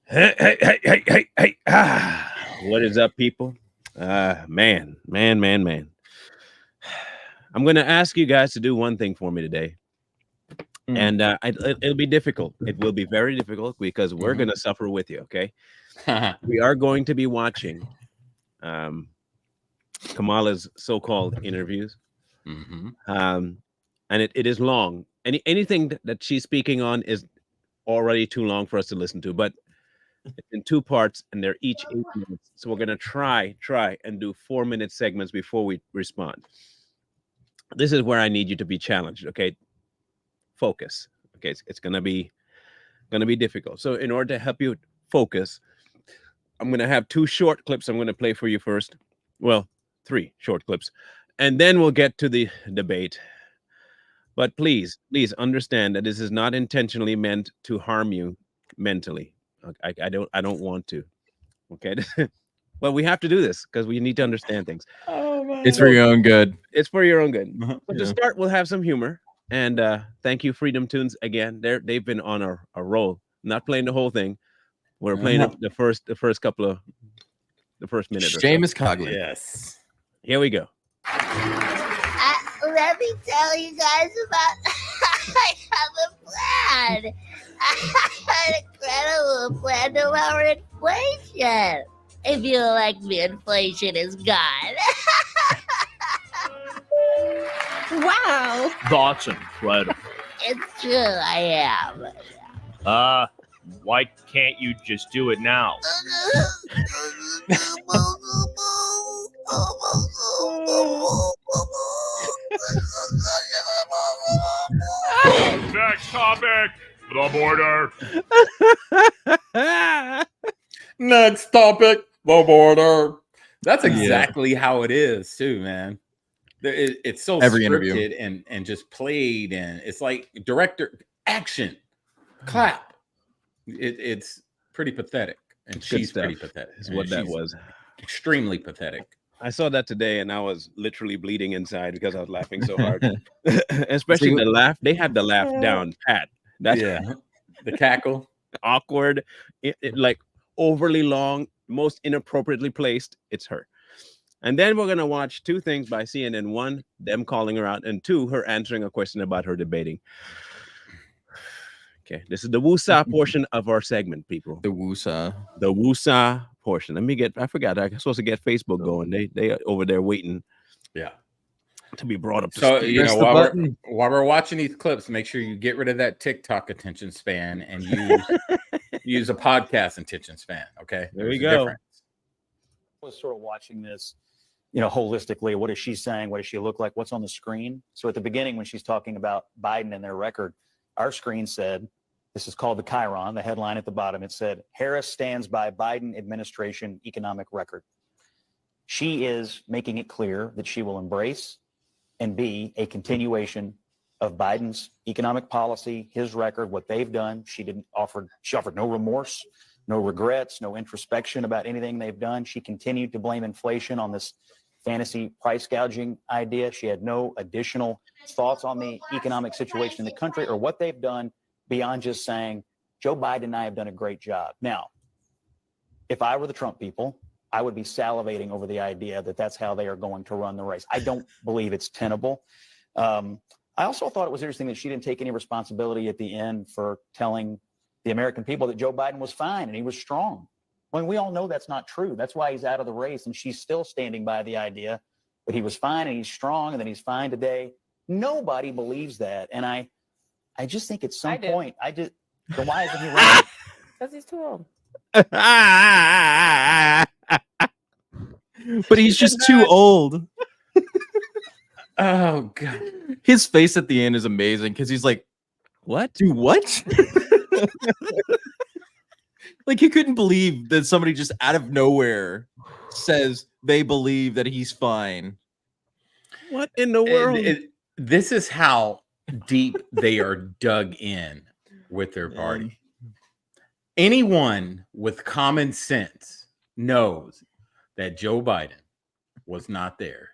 Hey. What is up, people? Man. I'm going to ask you guys to do one thing for me today. And it'll be difficult. It will be very difficult because we're going to suffer with you, okay? We are going to be watching Kamala's so-called interviews. And it is long. Anything that she's speaking on is already too long for us to listen to. But it's in two parts, and they're each 8 minutes. So we're gonna try and do 4-minute segments before we respond. This is where I need you to be challenged. Okay, focus. Okay, it's gonna be difficult. So in order to help you focus, I'm gonna have 2 short clips. I'm gonna play for you first. Well, 3 short clips, and then we'll get to the debate. But please understand that this is not intentionally meant to harm you mentally. I don't want to. Okay. Well, we have to do this because we need to understand things. Oh man. It's for your own good. It's for your own good. But Yeah. to start, we'll have some humor. And thank you, Freedom Tunes, again. They've been on a roll. Not playing the whole thing. We're playing the first minute. Seamus Cogley. Yes. Here we go. Let me tell you guys about. I have a plan. I have an incredible plan to lower inflation. If you elect me, inflation is gone. Wow. That's incredible. It's true, I am. Why can't you just do it now? Next topic, the border. Next topic, the border. That's exactly how it is, too, man. It's so Every scripted interview. and just played, and it's like director action, clap. It's pretty pathetic, and she's pretty pathetic. Is what that was. Extremely pathetic. I saw that today, and I was literally bleeding inside because I was laughing so hard. Especially the laugh. They had the laugh down pat. That's the cackle, awkward, like overly long, most inappropriately placed. It's her. And then we're gonna watch 2 things by CNN. 1, them calling her out, and 2, her answering a question about her debating. Okay, this is the woosah portion of our segment, people. The woosah. The woosah portion. Let me get. I forgot. I'm supposed to get Facebook going. They are over there waiting. Yeah. To be brought up to So speed. you know, while we're watching these clips, make sure you get rid of that TikTok attention span and use a podcast attention span. Okay, there we go. I was sort of watching this, you know, holistically. What is she saying? What does she look like? What's on the screen? So at the beginning, when she's talking about Biden and their record, our screen said, this is called the Chiron, the headline at the bottom. It said, Harris stands by Biden administration economic record. She is making it clear that she will embrace and be a continuation of Biden's economic policy, his record, what they've done. She offered no remorse, no regrets, no introspection about anything they've done. She continued to blame inflation on this fantasy price gouging idea. She had no additional thoughts on the economic situation in the country or what they've done beyond just saying, Joe Biden and I have done a great job. Now, if I were the Trump people, I would be salivating over the idea that that's how they are going to run the race. I don't believe it's tenable. I also thought it was interesting that she didn't take any responsibility at the end for telling the American people that Joe Biden was fine and he was strong. I mean, we all know that's not true. That's why he's out of the race, and she's still standing by the idea that he was fine and he's strong and that he's fine today. Nobody believes that, and I just think at some point, then why isn't he running? Because he's too old. But he's just too old. Oh God! His face at the end is amazing because he's like, "What? Do what?" Like he couldn't believe that somebody just out of nowhere says they believe that he's fine. What in the world? This is how deep they are dug in with their party. Anyone with common sense knows that Joe Biden was not there.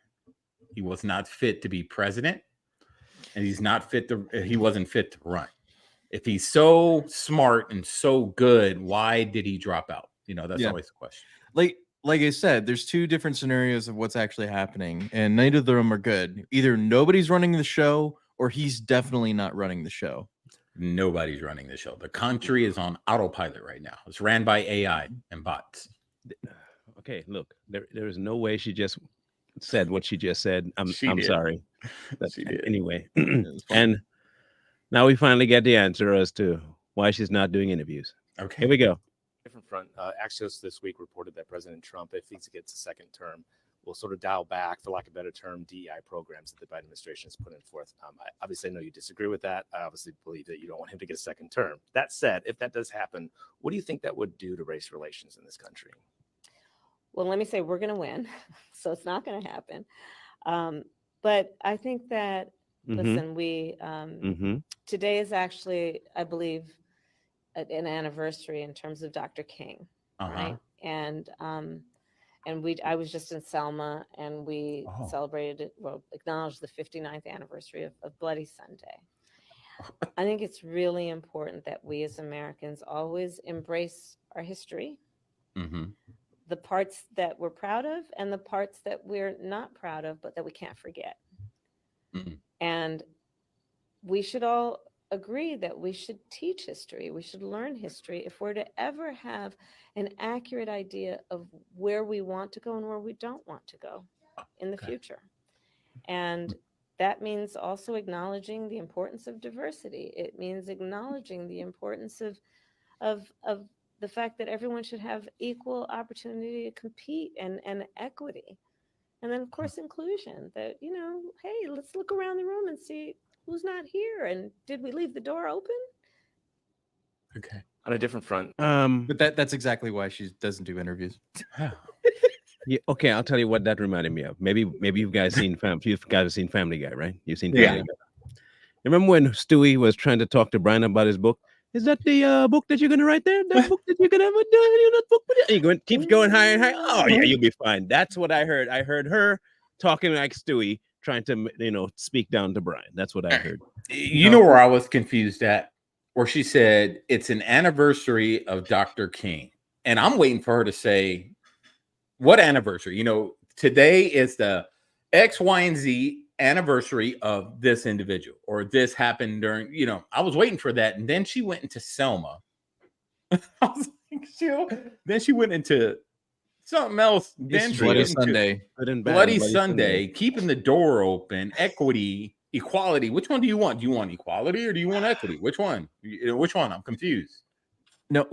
He was not fit to be president, and he wasn't fit to run. If he's so smart and so good, why did he drop out? You know, that's Yeah. always the question. Like I said, there's two different scenarios of what's actually happening, and neither of them are good. Either nobody's running the show, or he's definitely not running the show. Nobody's running the show. The country is on autopilot right now. It's ran by AI and bots. Okay, look, there is no way she just said what she just said. I'm did. sorry. But She did. anyway, It's fine. and now we finally get the answer as to why she's not doing interviews. Okay. Here we go. Different front. Axios this week reported that President Trump, if he gets a second term, will sort of dial back, for lack of a better term, DEI programs that the Biden administration has put in forth. I obviously know you disagree with that. I obviously believe that you don't want him to get a second term. That said, if that does happen, what do you think that would do to race relations in this country? Well, let me say we're going to win, so it's not going to happen. But I think that, listen, we today is actually, I believe, an anniversary in terms of Dr. King, right? And I was just in Selma, and we celebrated, acknowledged the 59th anniversary of Bloody Sunday. I think it's really important that we as Americans always embrace our history, the parts that we're proud of and the parts that we're not proud of, but that we can't forget. And we should all agree that we should teach history. We should learn history if we're to ever have an accurate idea of where we want to go and where we don't want to go in the future. And that means also acknowledging the importance of diversity. It means acknowledging the importance of the fact that everyone should have equal opportunity to compete and equity. And then, of course, inclusion, that, you know, hey, let's look around the room and see who's not here, and did we leave the door open? Okay. On a different front, But that's exactly why she doesn't do interviews. Yeah, okay, I'll tell you what that reminded me of. Maybe you guys seen Family Guy, right? You've seen Family Guy. Remember when Stewie was trying to talk to Brian about his book? Is that the book that you're gonna write there? That book that you're gonna have that book? Keeps going higher and higher. Oh yeah, you'll be fine. That's what I heard. I heard her talking like Stewie, trying to speak down to Brian. That's what I heard. You know where I was confused at? Where she said it's an anniversary of Dr. King. And I'm waiting for her to say, what anniversary? You know, today is the X, Y, and Z anniversary of this individual, or this happened during, you know, I was waiting for that. And then she went into Selma. I was like, then she went into something else. Then Bloody Sunday. Bloody Sunday, keeping the door open, equity, equality. Which one do you want? Do you want equality or do you want equity? Which one? Which one? I'm confused. No,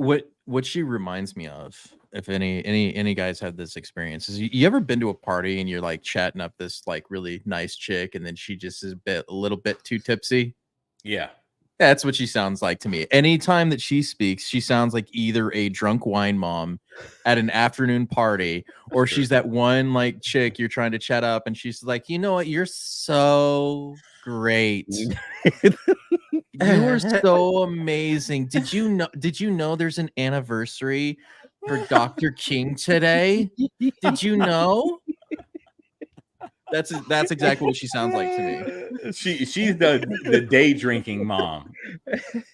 what she reminds me of, if any guys have this experience, is you ever been to a party and you're like chatting up this like really nice chick, and then she just is a little bit too tipsy? Yeah. That's what she sounds like to me. Anytime that she speaks, she sounds like either a drunk wine mom at an afternoon party, or she's that one like chick you're trying to chat up, and she's like, you know what, you're so great. You're so amazing. Did you know there's an anniversary for Dr. King today? Did you know? That's exactly what she sounds like to me. She's the day drinking mom.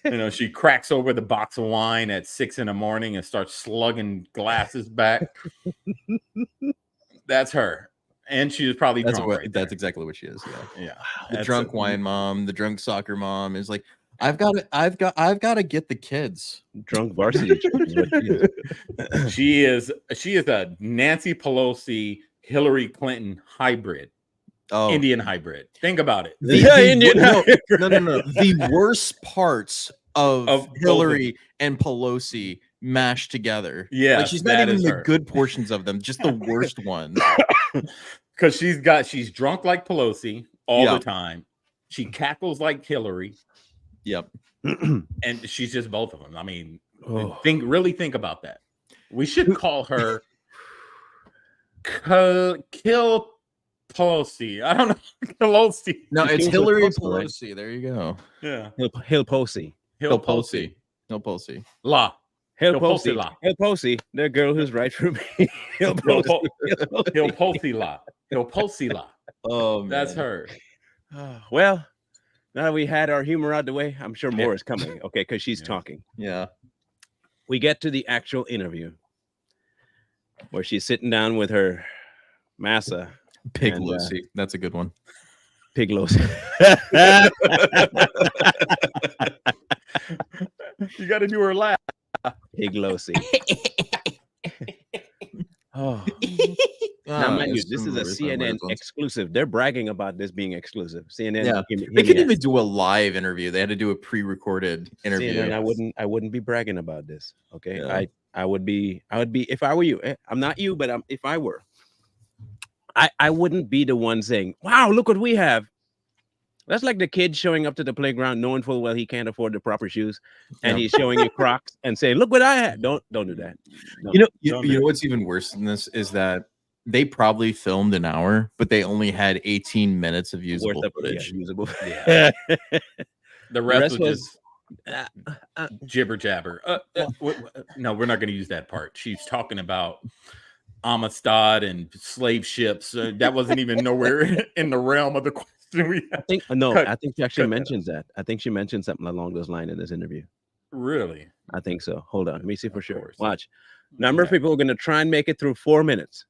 You know, she cracks over the box of wine at 6 a.m. and starts slugging glasses back. That's her. And she was probably drunk. That's exactly what she is. Yeah. The That's drunk wine mom, the drunk soccer mom is like, I've got to get the kids. Drunk varsity. She is a Nancy Pelosi, Hillary Clinton hybrid. Oh, Indian hybrid. Think about it. No. The worst parts of Hillary and Pelosi mashed together. Yeah, like she's not even the good portions of them, just the worst ones. Because she's drunk like Pelosi all the time. She cackles like Hillary. Yep. And she's just both of them. I mean, think about that. We should call her Kill Pelosi. I don't know. Pelosi. No, it's Hillary Pelosi. There you go. Yeah. Hill Posey. Hill Posey. La. Hill Posey. The girl who's right for me. Hill Posey. La. Oh, man. That's her. Well, Now that we had our humor out the way, I'm sure more Yeah. is coming. Okay, because she's Yeah. talking. Yeah. We get to the actual interview where she's sitting down with her massa, Pig And, Lucy. That's a good one. Pig Lucy. You got to do her laugh. Pig Lucy. Oh. Now, Ah, mind you, it's this is a some weird CNN ones. exclusive. They're bragging about this being exclusive. CNN. Yeah. hit They me couldn't up. even do a live interview. They had to do a pre-recorded interview. CNN, I wouldn't be bragging about this. Okay. Yeah. I would be if I were you. I'm not you, but if I were, I wouldn't be the one saying, wow, look what we have. That's like the kid showing up to the playground knowing full well he can't afford the proper shoes, and Yeah. he's showing you Crocs and saying, look what I had. Don't do that. No, You know, don't do you know that. what's even worse than this is that they probably filmed an hour, but they only had 18 minutes of usable Worth of footage. usable. Yeah. The rest, rest was was- just jibber jabber. No, we're not going to use that part. She's talking about Amistad and slave ships. That wasn't even nowhere in the realm of the question we I had. think no, Cut- I think she actually cut that mentions that. I think she mentioned something along those lines in this interview. Really? I think so. Hold on, let me see for Of sure. course. Watch. Number of Okay. people are going to try and make it through 4 minutes.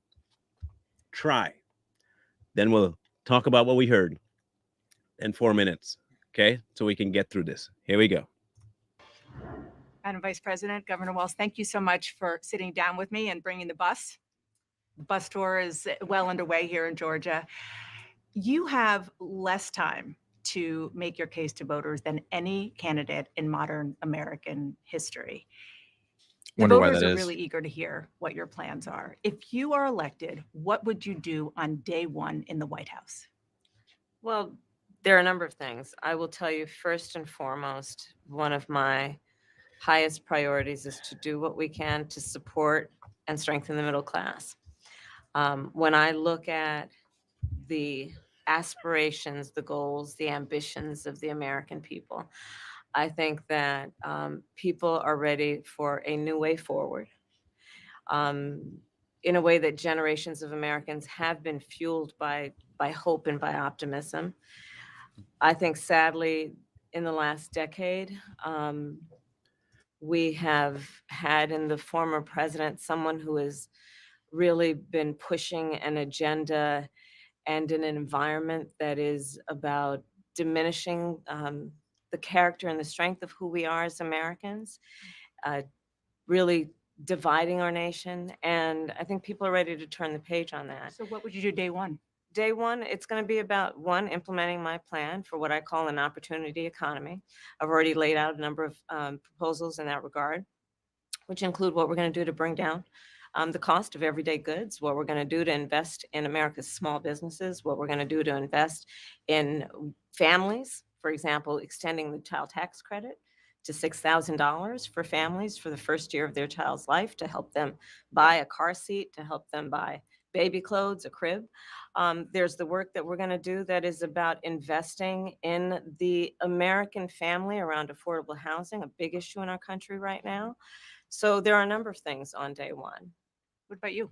Try. Then we'll talk about what we heard in 4 minutes. Okay, so we can get through this. Here we go. Madam Vice President, Governor Walz, thank you so much for sitting down with me and bringing the bus. The bus tour is well underway here in Georgia. You have less time to make your case to voters than any candidate in modern American history. The Wonder why voters that are is. really eager to hear what your plans are. If you are elected, what would you do on day one in the White House? Well, there are a number of things. I will tell you first and foremost, one of my highest priorities is to do what we can to support and strengthen the middle class. When I look at the aspirations, the goals, the ambitions of the American people, I think that people are ready for a new way forward. In a way that generations of Americans have been fueled by hope and by optimism. I think sadly, in the last decade, we have had in the former president someone who has really been pushing an agenda and in an environment that is about diminishing the character and the strength of who we are as Americans, really dividing our nation. And I think people are ready to turn the page on that. So what would you do day one? Day one, it's going to be about one, implementing my plan for what I call an opportunity economy. I've already laid out a number of proposals in that regard, which include what we're going to do to bring down the cost of everyday goods, what we're going to do to invest in America's small businesses, what we're going to do to invest in families, for example, extending the child tax credit to $6,000 for families for the first year of their child's life, to help them buy a car seat, to help them buy baby clothes, a crib. There's the work that we're going to do that is about investing in the American family around affordable housing, a big issue in our country right now. So there are a number of things on day one. What about you?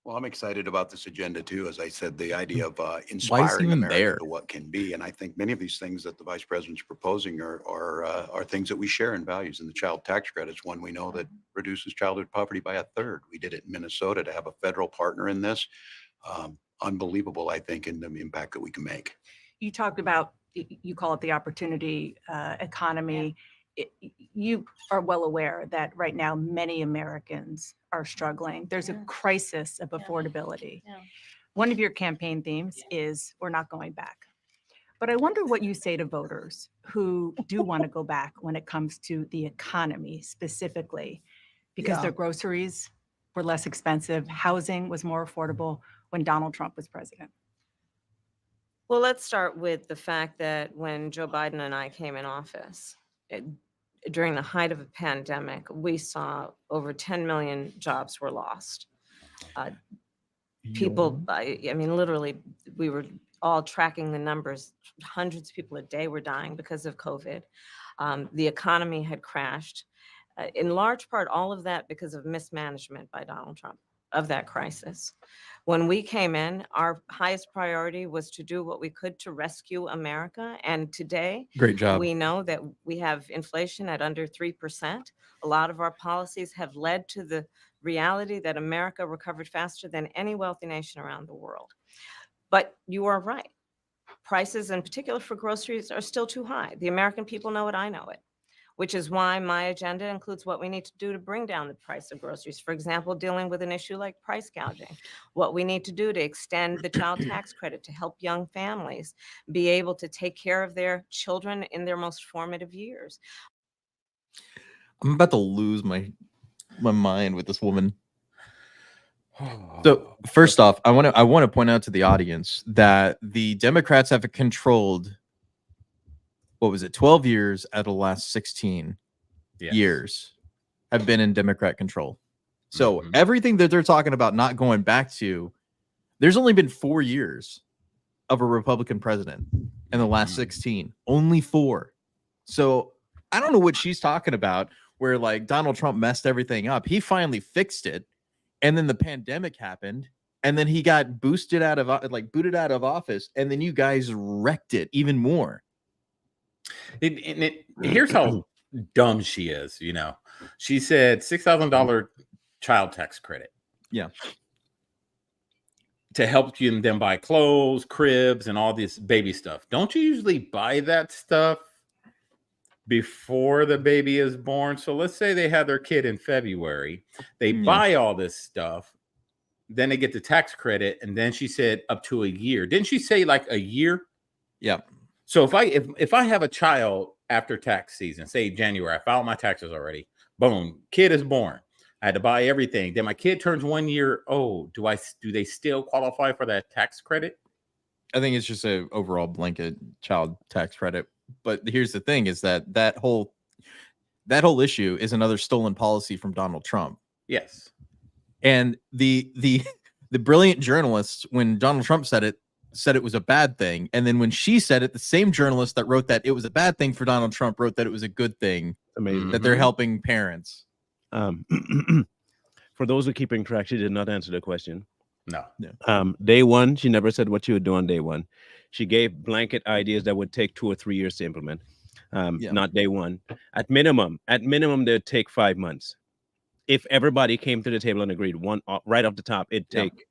Well, I'm excited about this agenda too. As I said, the idea of even inspiring America there? to what can be, and I think many of these things that the vice president's proposing are things that we share in values. And the child tax credit is one we know that reduces childhood poverty by a third. We did it in Minnesota. To have a federal partner in this, unbelievable, I think, in the impact that we can make. You talked about, you call it the opportunity economy. You are well aware that right now many Americans are struggling. There's a crisis of affordability. One of your campaign themes is we're not going back. But I wonder what you say to voters who do want to go back when it comes to the economy specifically, because their groceries were less expensive, housing was more affordable when Donald Trump was president. Well, let's start with the fact that when Joe Biden and I came in office, during the height of a pandemic, we saw over 10 million jobs were lost. People, I mean, literally, we were all tracking the numbers. Hundreds of people a day were dying because of COVID. The economy had crashed. In large part, all of that because of mismanagement by Donald Trump. of that crisis. When we came in, our highest priority was to do what we could to rescue America. And today, Great job. we know that we have inflation at under 3%. A lot of our policies have led to the reality that America recovered faster than any wealthy nation around the world. But you are right. Prices, in particular for groceries, are still too high. The American people know it, I know it, which is why my agenda includes what we need to do to bring down the price of groceries. For example, dealing with an issue like price gouging, what we need to do to extend the child tax credit to help young families be able to take care of their children in their most formative years. I'm about to lose my mind with this woman. So first off, I want to point out to the audience that the Democrats have controlled, what was it, 12 years out of the last 16 years have been in Democrat control. So everything that they're talking about not going back to, there's only been 4 years of a Republican president in the last 16, only 4. So I don't know what she's talking about, where like Donald Trump messed everything up. He finally fixed it. And then the pandemic happened, and then he got booted out of office, and then you guys wrecked it even more. Here's how dumb she is. You know, she said $6,000 child tax credit. Yeah, to help you them buy clothes, cribs, and all this baby stuff. Don't you usually buy that stuff before the baby is born? So let's say they have their kid in February, they buy all this stuff, then they get the tax credit, and then she said up to a year. Didn't she say like a year? Yeah. So if I have a child after tax season, say January, I filed my taxes already, boom, kid is born, I had to buy everything, then my kid turns 1 year old, do they still qualify for that tax credit? I think it's just a overall blanket child tax credit. But here's the thing: is that whole issue is another stolen policy from Donald Trump. Yes, and the brilliant journalists, when Donald Trump said it was a bad thing, and then when she said it, the same journalist that wrote that it was a bad thing for Donald Trump wrote that it was a good thing. Amazing that they're helping parents. For those who are keeping track, she did not answer the question. No. Day one, she never said what she would do on day one. She gave blanket ideas that would take 2 or 3 years to implement. Not day one. At minimum, they'd take 5 months. If everybody came to the table and agreed right off the top, it'd take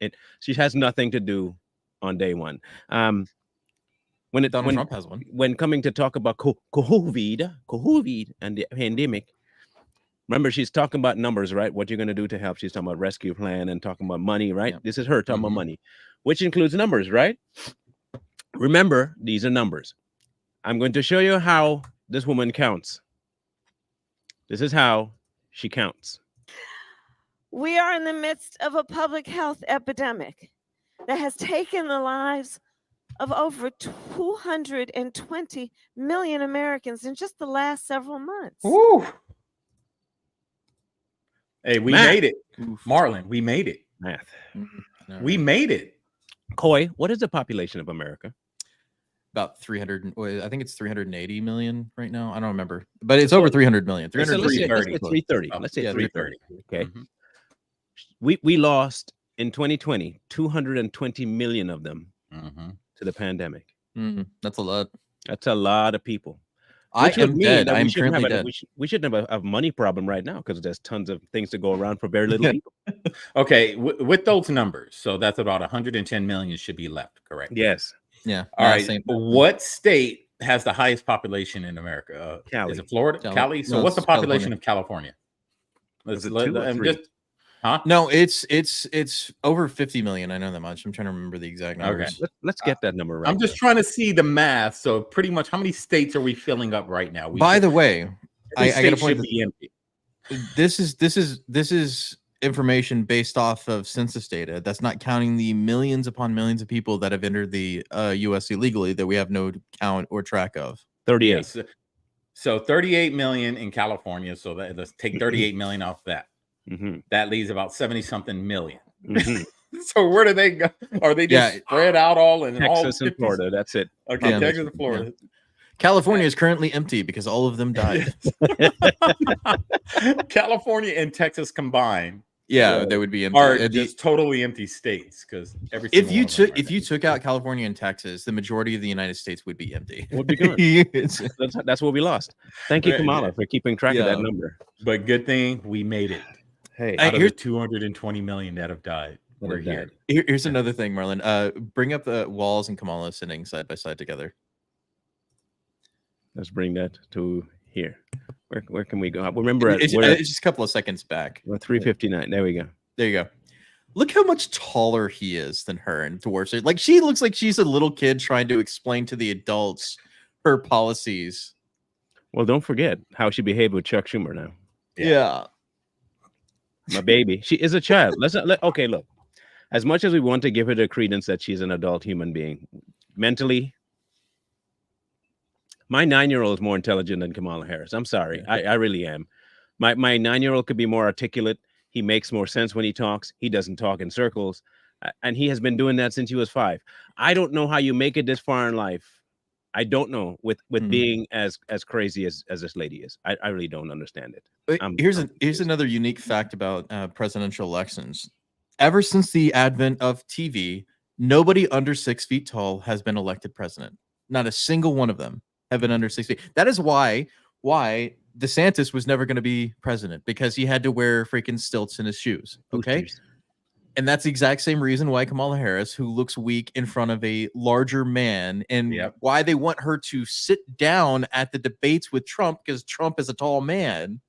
it. She has nothing to do on day one. When Trump has one. When coming to talk about COVID and the pandemic, remember, she's talking about numbers, right? What you're going to do to help. She's talking about rescue plan and talking about money, right? This is her talking about money, which includes numbers, right? Remember, these are numbers. I'm going to show you how this woman counts. This is how she counts. We are in the midst of a public health epidemic that has taken the lives of over 220 million Americans in just the last several months. Woo. Hey, we Math. made it. Marlon, we made it. Math. We made it. Coy, what is the population of America? About 300. I think it's 380 million right now. I don't remember, but it's over 300 million. Let's say 330. Let's say 330. Okay. We lost in 2020 220 million of them to the pandemic. That's a lot. That's a lot of people. I am dead. I'm currently dead. We shouldn't have a money problem right now because there's tons of things to go around for very little people. Okay, with those numbers, so that's about 110 million should be left, correct? Yes. Yeah. All right. What state has the highest population in America? Cali. Is it Florida? Cali. So No, what's the it's population of California? Is it 2 or 3? No, it's over 50 million. I know that much. I'm trying to remember the exact numbers. Okay. Let's get that number right. I'm just trying to see the math. So pretty much, how many states are we filling up right now? By the way, I got to point empty. This is information based off of census data. That's not counting the millions upon millions of people that have entered the U.S. illegally that we have no count or track of. 38. Yes. So 38 million in California. So let's take 38 million off that. That leaves about 70 something million. So where do they go? Are they just spread out all in Texas all and Florida? That's it. Okay, Texas and Florida. California is currently empty because all of them died. California and Texas combined Yeah, they would be empty. Or just totally empty states, because every if single you one of them took are if you took out California and Texas, the majority of the United States would be empty. Would be gone. It's- That's what we lost. Thank you, Right. Kamala, for keeping track of that Yeah. number. But good thing we made it. Hey, Out of the here's- 220 million that have died, that we're have here. died. Here's another thing, Marlon. Bring up the Walz and Kamala sitting side by side together. Let's bring that to here. Where can we go? Remember, It's just a couple of seconds back. 359. There we go. There you go. Look how much taller he is than her and dwarfs her. Like she looks like she's a little kid trying to explain to the adults her policies. Well, don't forget how she behaved with Chuck Schumer now. Yeah. My baby. She is a child. Okay, look. As much as we want to give her the credence that she's an adult human being, mentally, my 9-year-old is more intelligent than Kamala Harris. I'm sorry. I really am. My 9-year-old could be more articulate. He makes more sense when he talks. He doesn't talk in circles. And he has been doing that since he was 5. I don't know how you make it this far in life. I don't know with being as crazy as this lady is. I really don't understand it. Here's another unique fact about presidential elections. Ever since the advent of TV, nobody under 6 feet tall has been elected president. Not a single one of them have been under 6 feet. That is why DeSantis was never going to be president, because he had to wear freaking stilts in his shoes. Okay. Boosters. And that's the exact same reason why Kamala Harris, who looks weak in front of a larger man, and why they want her to sit down at the debates with Trump, because Trump is a tall man.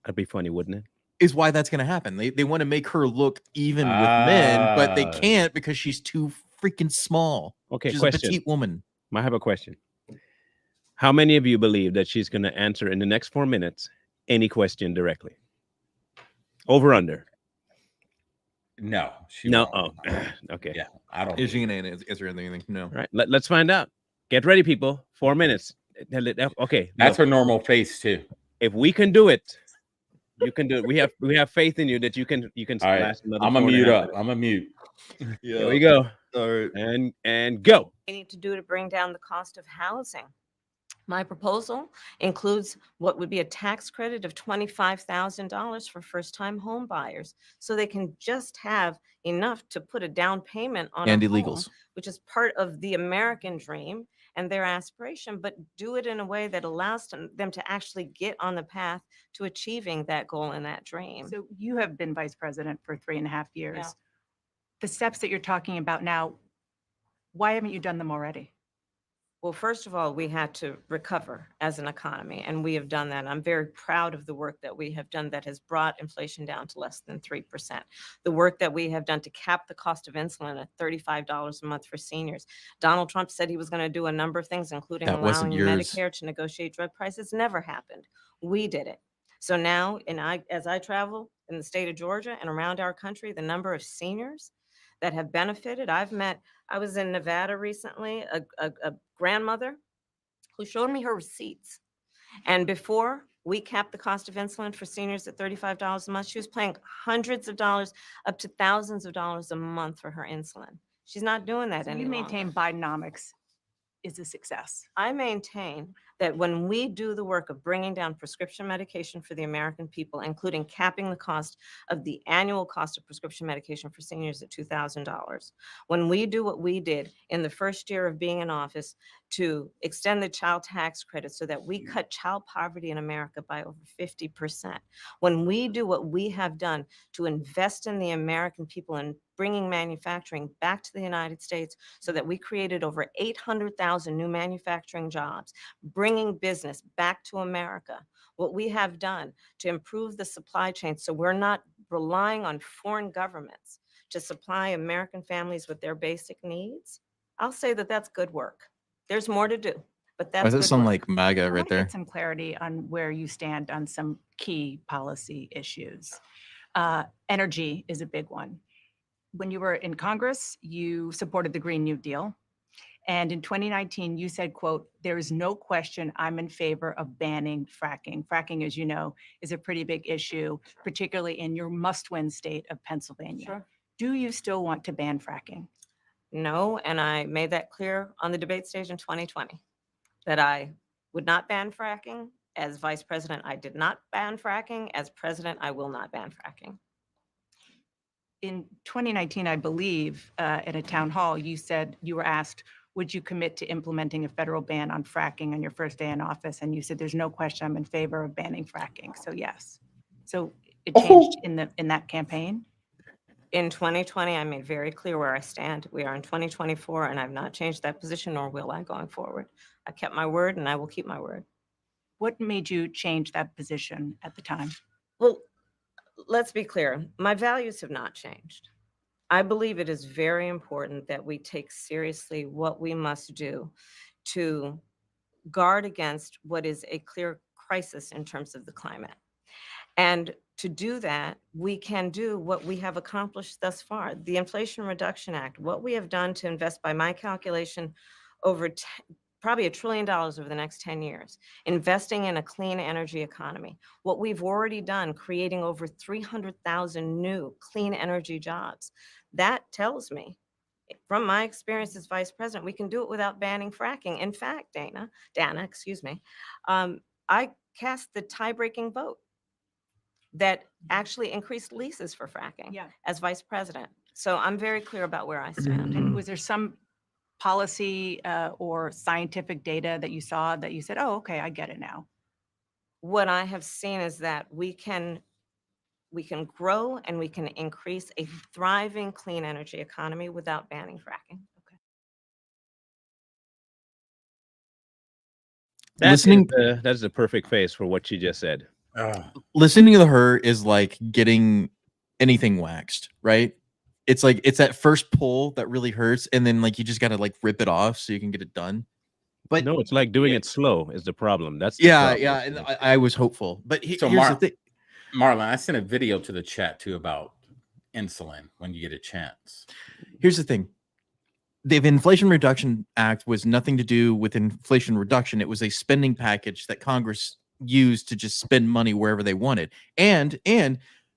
That'd be funny, wouldn't it? Is why that's going to happen. They want to make her look even with men, but they can't because she's too freaking small. Okay, she's question. a petite woman. I have a question. How many of you believe that she's going to answer in the next 4 minutes any question directly? Over, under? No. No. Won't. Oh, okay. Yeah, I don't. Is she going to answer anything? No. All right. Let's find out. Get ready, people. 4 minutes. Okay. That's her normal face too. If we can do it, you can do it. We have faith in you that you can All right. last another. I'm a 4.5 mute up. minutes. I'm a mute. Yeah. Here we go. All right. And go. We need to do to bring down the cost of housing. My proposal includes what would be a tax credit of $25,000 for first-time home buyers, so they can just have enough to put a down payment on And a home, illegals. which is part of the American dream and their aspiration, but do it in a way that allows them to actually get on the path to achieving that goal and that dream. So you have been vice president for 3.5 years. Yeah. The steps that you're talking about now, why haven't you done them already? Well, first of all, we had to recover as an economy, and we have done that. I'm very proud of the work that we have done that has brought inflation down to less than 3%. The work that we have done to cap the cost of insulin at $35 a month for seniors. Donald Trump said he was going to do a number of things, including That wasn't allowing yours. Medicare to negotiate drug prices. Never happened. We did it. So now, as I travel in the state of Georgia and around our country, the number of seniors that have benefited, I was in Nevada recently, a grandmother who showed me her receipts. And before we capped the cost of insulin for seniors at $35 a month, she was paying hundreds of dollars up to thousands of dollars a month for her insulin. She's not doing that So any you longer. maintain Bidenomics is a success. I maintain that when we do the work of bringing down prescription medication for the American people, including capping the cost of the annual cost of prescription medication for seniors at $2,000, when we do what we did in the first year of being in office to extend the child tax credit so that we cut child poverty in America by over 50%, when we do what we have done to invest in the American people and bringing manufacturing back to the United States so that we created over 800,000 new manufacturing jobs, bringing business back to America, what we have done to improve the supply chain so we're not relying on foreign governments to supply American families with their basic needs, I'll say that that's good work. There's more to do, but that's Why does it good sound work. like MAGA I right wanna there? get some clarity on where you stand on some key policy issues. Energy is a big one. When you were in Congress, you supported the Green New Deal. And in 2019, you said, quote, "There is no question I'm in favor of banning fracking." Fracking, as you know, is a pretty big issue, particularly in your must-win state of Pennsylvania. Sure. Do you still want to ban fracking? No, and I made that clear on the debate stage in 2020, that I would not ban fracking. As vice president, I did not ban fracking. As president, I will not ban fracking. in 2019, I believe, in a town hall, you said you were asked, would you commit to implementing a federal ban on fracking on your first day in office? And you said, there's no question I'm in favor of banning fracking. So yes. So it changed in that campaign? In 2020, I made very clear where I stand. We are in 2024, and I've not changed that position, nor will I going forward. I kept my word, and I will keep my word. What made you change that position at the time? Well, let's be clear. My values have not changed. I believe it is very important that we take seriously what we must do to guard against what is a clear crisis in terms of the climate. And to do that, we can do what we have accomplished thus far. The Inflation Reduction Act, what we have done to invest, by my calculation, over probably $1 trillion over the next 10 years, investing in a clean energy economy. What we've already done, creating over 300,000 new clean energy jobs. That tells me, from my experience as vice president, we can do it without banning fracking. In fact, Dana, excuse me, I cast the tie-breaking vote that actually increased leases for fracking as vice president. So I'm very clear about where I stand. And was there some policy or scientific data that you saw that you said, oh, okay, I get it now? What I have seen is that we can grow and we can increase a thriving clean energy economy without banning fracking. That's the perfect face for what she just said. Listening to her is like getting anything waxed, right? It's like it's that first pull that really hurts, and then like you just gotta like rip it off so you can get it done. But no, it's like doing it slow is the problem. That's problem. And I was hopeful, but here's the thing. Marlon, I sent a video to the chat too about insulin when you get a chance. Here's the thing. The Inflation Reduction Act was nothing to do with inflation reduction. It was a spending package that Congress used to just spend money wherever they wanted. And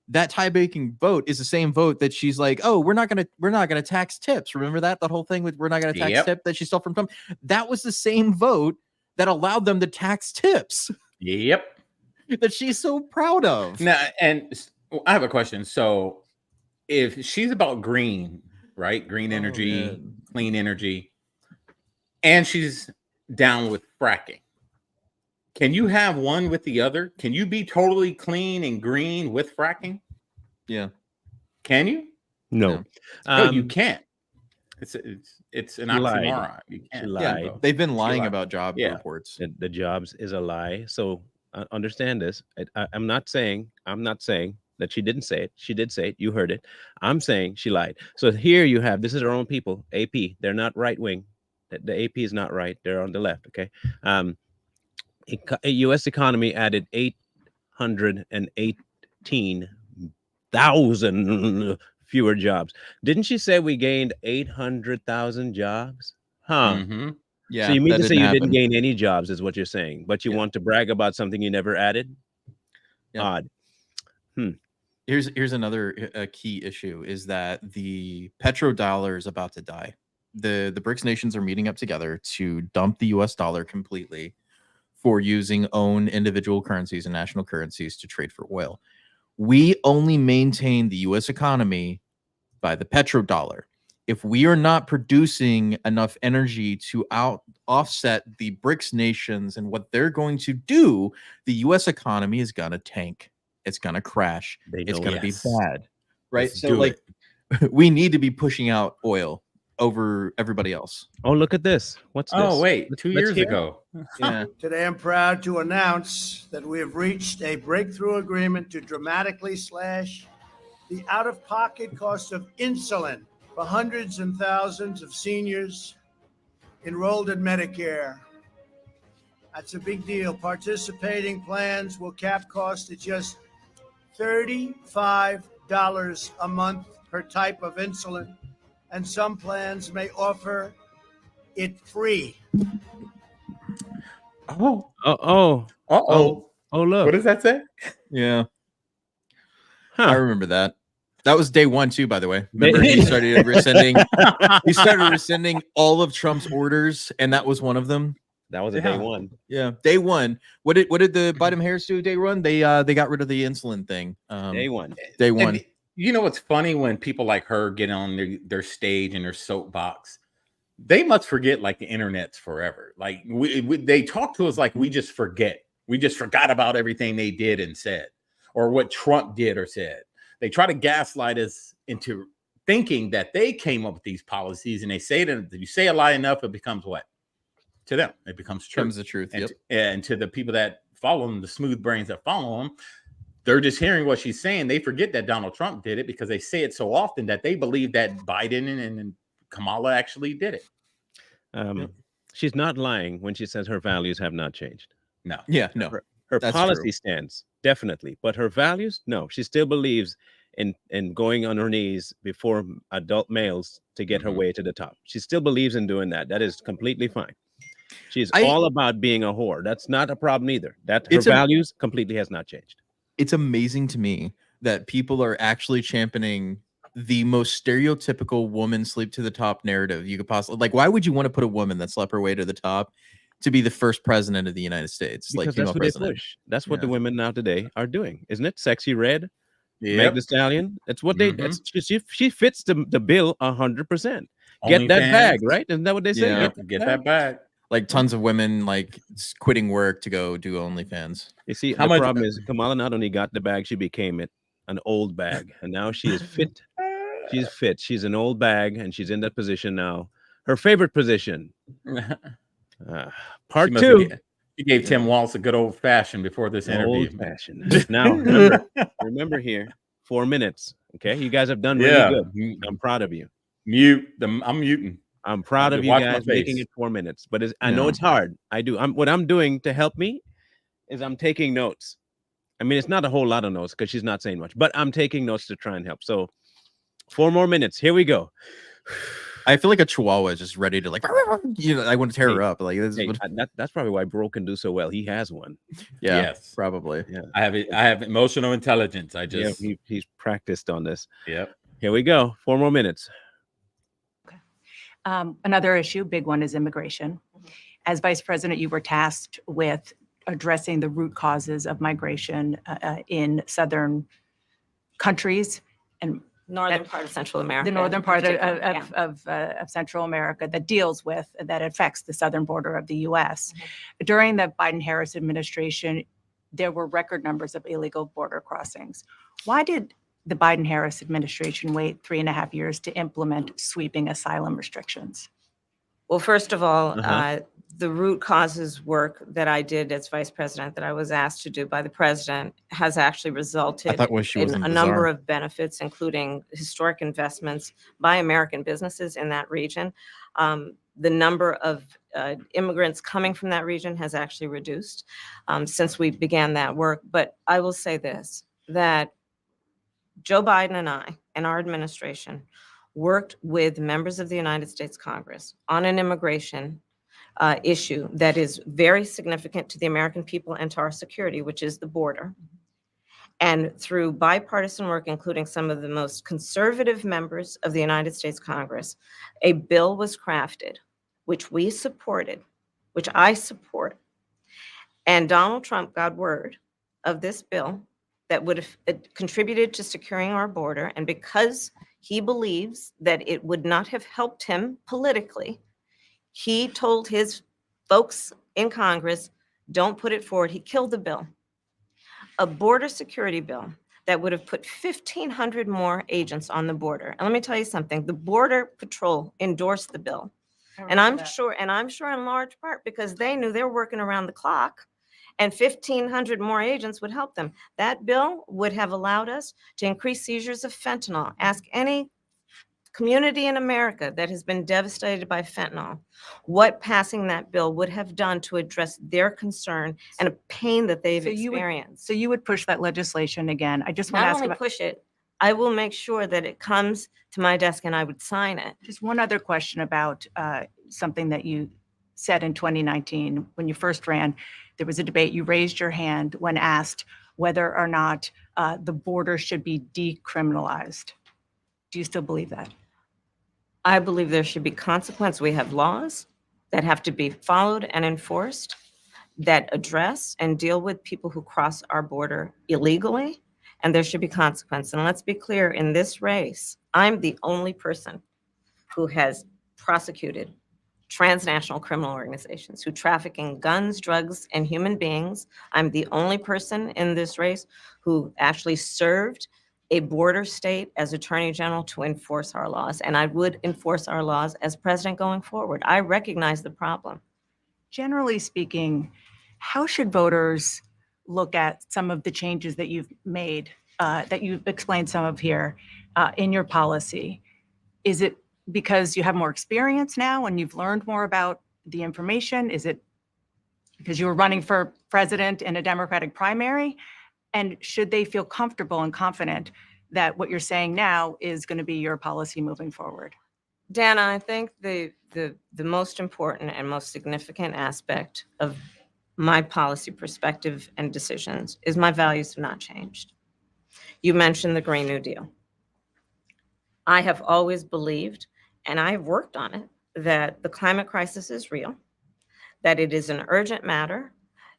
that tie-breaking vote is the same vote that she's like, oh, we're not gonna tax tips. Remember that whole thing with we're not gonna tax tip that she stole from Trump? That was the same vote that allowed them to tax tips. Yep. That she's so proud of. Now, and I have a question. So if she's about green, right? Green energy, clean energy, and she's down with fracking, can you have one with the other? Can you be totally clean and green with fracking? Yeah. Can you? No. No, you can't. It's an oxymoron. You can't. Yeah, they've been lying about job reports. The jobs is a lie. So understand this. I'm not saying that she didn't say it. She did say it. You heard it. I'm saying she lied. So here you have, this is our own people, AP. They're not right wing. The AP is not right. They're on the left. Okay. U.S. economy added 818,000 fewer jobs. Didn't she say we gained 800,000 jobs? Huh. Mm-hmm. Yeah. So you mean to say you didn't gain any jobs is what you're saying, but you want to brag about something you never added? Yeah. Odd. Here's another key issue is that the petrodollar is about to die. The BRICS nations are meeting up together to dump the US dollar completely for using own individual currencies and national currencies to trade for oil. We only maintain the US economy by the petrodollar. If we are not producing enough energy to offset the BRICS nations and what they're going to do, the US economy is going to tank. It's going to crash. It's going to be bad. Right? Let's so do like we need to be pushing out oil over everybody else. Oh, look at this. What's this? Oh, wait, 2 years ago. Yeah. Today, I'm proud to announce that we have reached a breakthrough agreement to dramatically slash the out-of-pocket cost of insulin for hundreds and thousands of seniors enrolled in Medicare. That's a big deal. Participating plans will cap costs at just $35 a month per type of insulin, and some plans may offer it free. Oh, look. What does that say? Yeah. I remember that. That was day one too, by the way. Remember he started rescinding all of Trump's orders, and that was one of them. That was day one. Yeah, day one. What did the Biden Harris do day one? They got rid of the insulin thing. Day one. Day one. You know what's funny when people like her get on their stage and their soapbox, they must forget like the internet's forever. Like they talk to us like we just forget. We just forgot about everything they did and said, or what Trump did or said. They try to gaslight us into thinking that they came up with these policies, and they say that you say a lie enough, it becomes what? To them, it becomes true. Becomes the truth. And, Yep. and to the people that follow them, the smooth brains that follow them, they're just hearing what she's saying. They forget that Donald Trump did it because they say it so often that they believe that Biden and Kamala actually did it. She's not lying when she says her values have not changed. No. Yeah, no. Her That's policy true. stands, definitely. But her values, no. She still believes in going on her knees before adult males to get her way to the top. She still believes in doing that. That is completely fine. She's all about being a whore. That's not a problem either. That her values completely has not changed. It's amazing to me that people are actually championing the most stereotypical woman sleep to the top narrative you could possibly, like, why would you want to put a woman that slept her way to the top to be the first president of the United States? Because Like, that's female what president. they push. That's what the women now today are doing, isn't it? Sexy Red, Meg Yep. Thee Stallion. That's what they. She fits the bill 100%. Get that OnlyFans. bag, right? Isn't that what they say? Yeah. Get that bag. Like tons of women like quitting work to go do OnlyFans. You see, How the much- problem is Kamala not only got the bag, she became an old bag, and now she is fit. She's fit. She's an old bag, and she's in that position now. Her favorite position. Part two. She gave Tim Walz a good old fashioned before this interview. Old fashioned. Now, remember here, 4 minutes. Okay, you guys have done really good. I'm proud of you. I'm muting. I'm proud of you Watch my guys making face. it 4 minutes, but I know it's hard. I do. What I'm doing to help me is I'm taking notes. I mean, it's not a whole lot of notes because she's not saying much, but I'm taking notes to try and help. So 4 more minutes. Here we go. I feel like a chihuahua is just ready to like, you know, I want to tear her up. Like that's probably why Bro can do so well. He has one. Yeah, Yes. probably. Yeah. I have emotional intelligence. I just he's practiced on this. Yep. Here we go. 4 more minutes. Another issue, big one, is immigration. As vice president, you were tasked with addressing the root causes of migration in southern countries and Northern part of Central America. the northern in part particular, of Central America that affects the southern border of the U.S. During the Biden-Harris administration, there were record numbers of illegal border crossings. Why did the Biden-Harris administration wait 3.5 years to implement sweeping asylum restrictions? Well, first of all, the root causes work that I did as vice president that I was asked to do by the president has actually resulted in a number of benefits, including historic investments by American businesses in that region. The number of immigrants coming from that region has actually reduced since we began that work. But I will say this, that Joe Biden and I and our administration worked with members of the United States Congress on an immigration issue that is very significant to the American people and to our security, which is the border. And through bipartisan work, including some of the most conservative members of the United States Congress, a bill was crafted, which we supported, which I support. And Donald Trump got word of this bill that would have contributed to securing our border. And because he believes that it would not have helped him politically, he told his folks in Congress, don't put it forward. He killed the bill. A border security bill that would have put 1,500 more agents on the border. And let me tell you something, the Border Patrol endorsed the bill. And I'm sure in large part because they knew they were working around the clock and 1,500 more agents would help them. That bill would have allowed us to increase seizures of fentanyl. Ask any community in America that has been devastated by fentanyl what passing that bill would have done to address their concern and a pain that they've experienced. So you would push that legislation again. I just want to Not ask only about, push it, I will make sure that it comes to my desk and I would sign it. just one other question about something that you said in 2019 when you first ran. There was a debate. You raised your hand when asked whether or not the border should be decriminalized. Do you still believe that? I believe there should be consequence. We have laws that have to be followed and enforced that address and deal with people who cross our border illegally and there should be consequence. And let's be clear, in this race, I'm the only person who has prosecuted transnational criminal organizations who traffic in guns, drugs, and human beings. I'm the only person in this race who actually served a border state as Attorney General to enforce our laws, and I would enforce our laws as president going forward. I recognize the problem. Generally speaking, how should voters look at some of the changes that you've made, that you've explained some of here in your policy? Is it because you have more experience now and you've learned more about the information? Is it because you were running for president in a Democratic primary? And should they feel comfortable and confident that what you're saying now is going to be your policy moving forward? Dana, I think the most important and most significant aspect of my policy perspective and decisions is my values have not changed. You mentioned the Green New Deal. I have always believed, and I have worked on it, that the climate crisis is real, that it is an urgent matter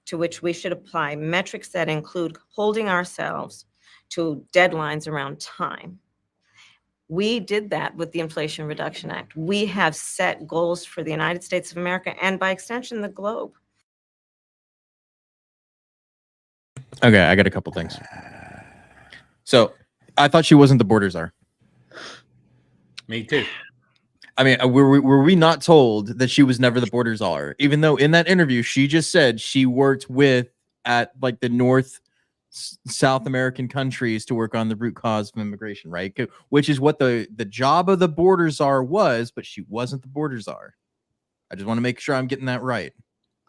to which we should apply metrics that include holding ourselves to deadlines around time. We did that with the Inflation Reduction Act. We have set goals for the United States of America and by extension, the globe. Okay, I got a couple things. So I thought she wasn't the border czar. Me too. I mean, were we not told that she was never the border czar? Even though in that interview, she just said she worked at like the South American countries to work on the root cause of immigration, right? Which is what the job of the border czar was, but she wasn't the border czar. I just want to make sure I'm getting that right.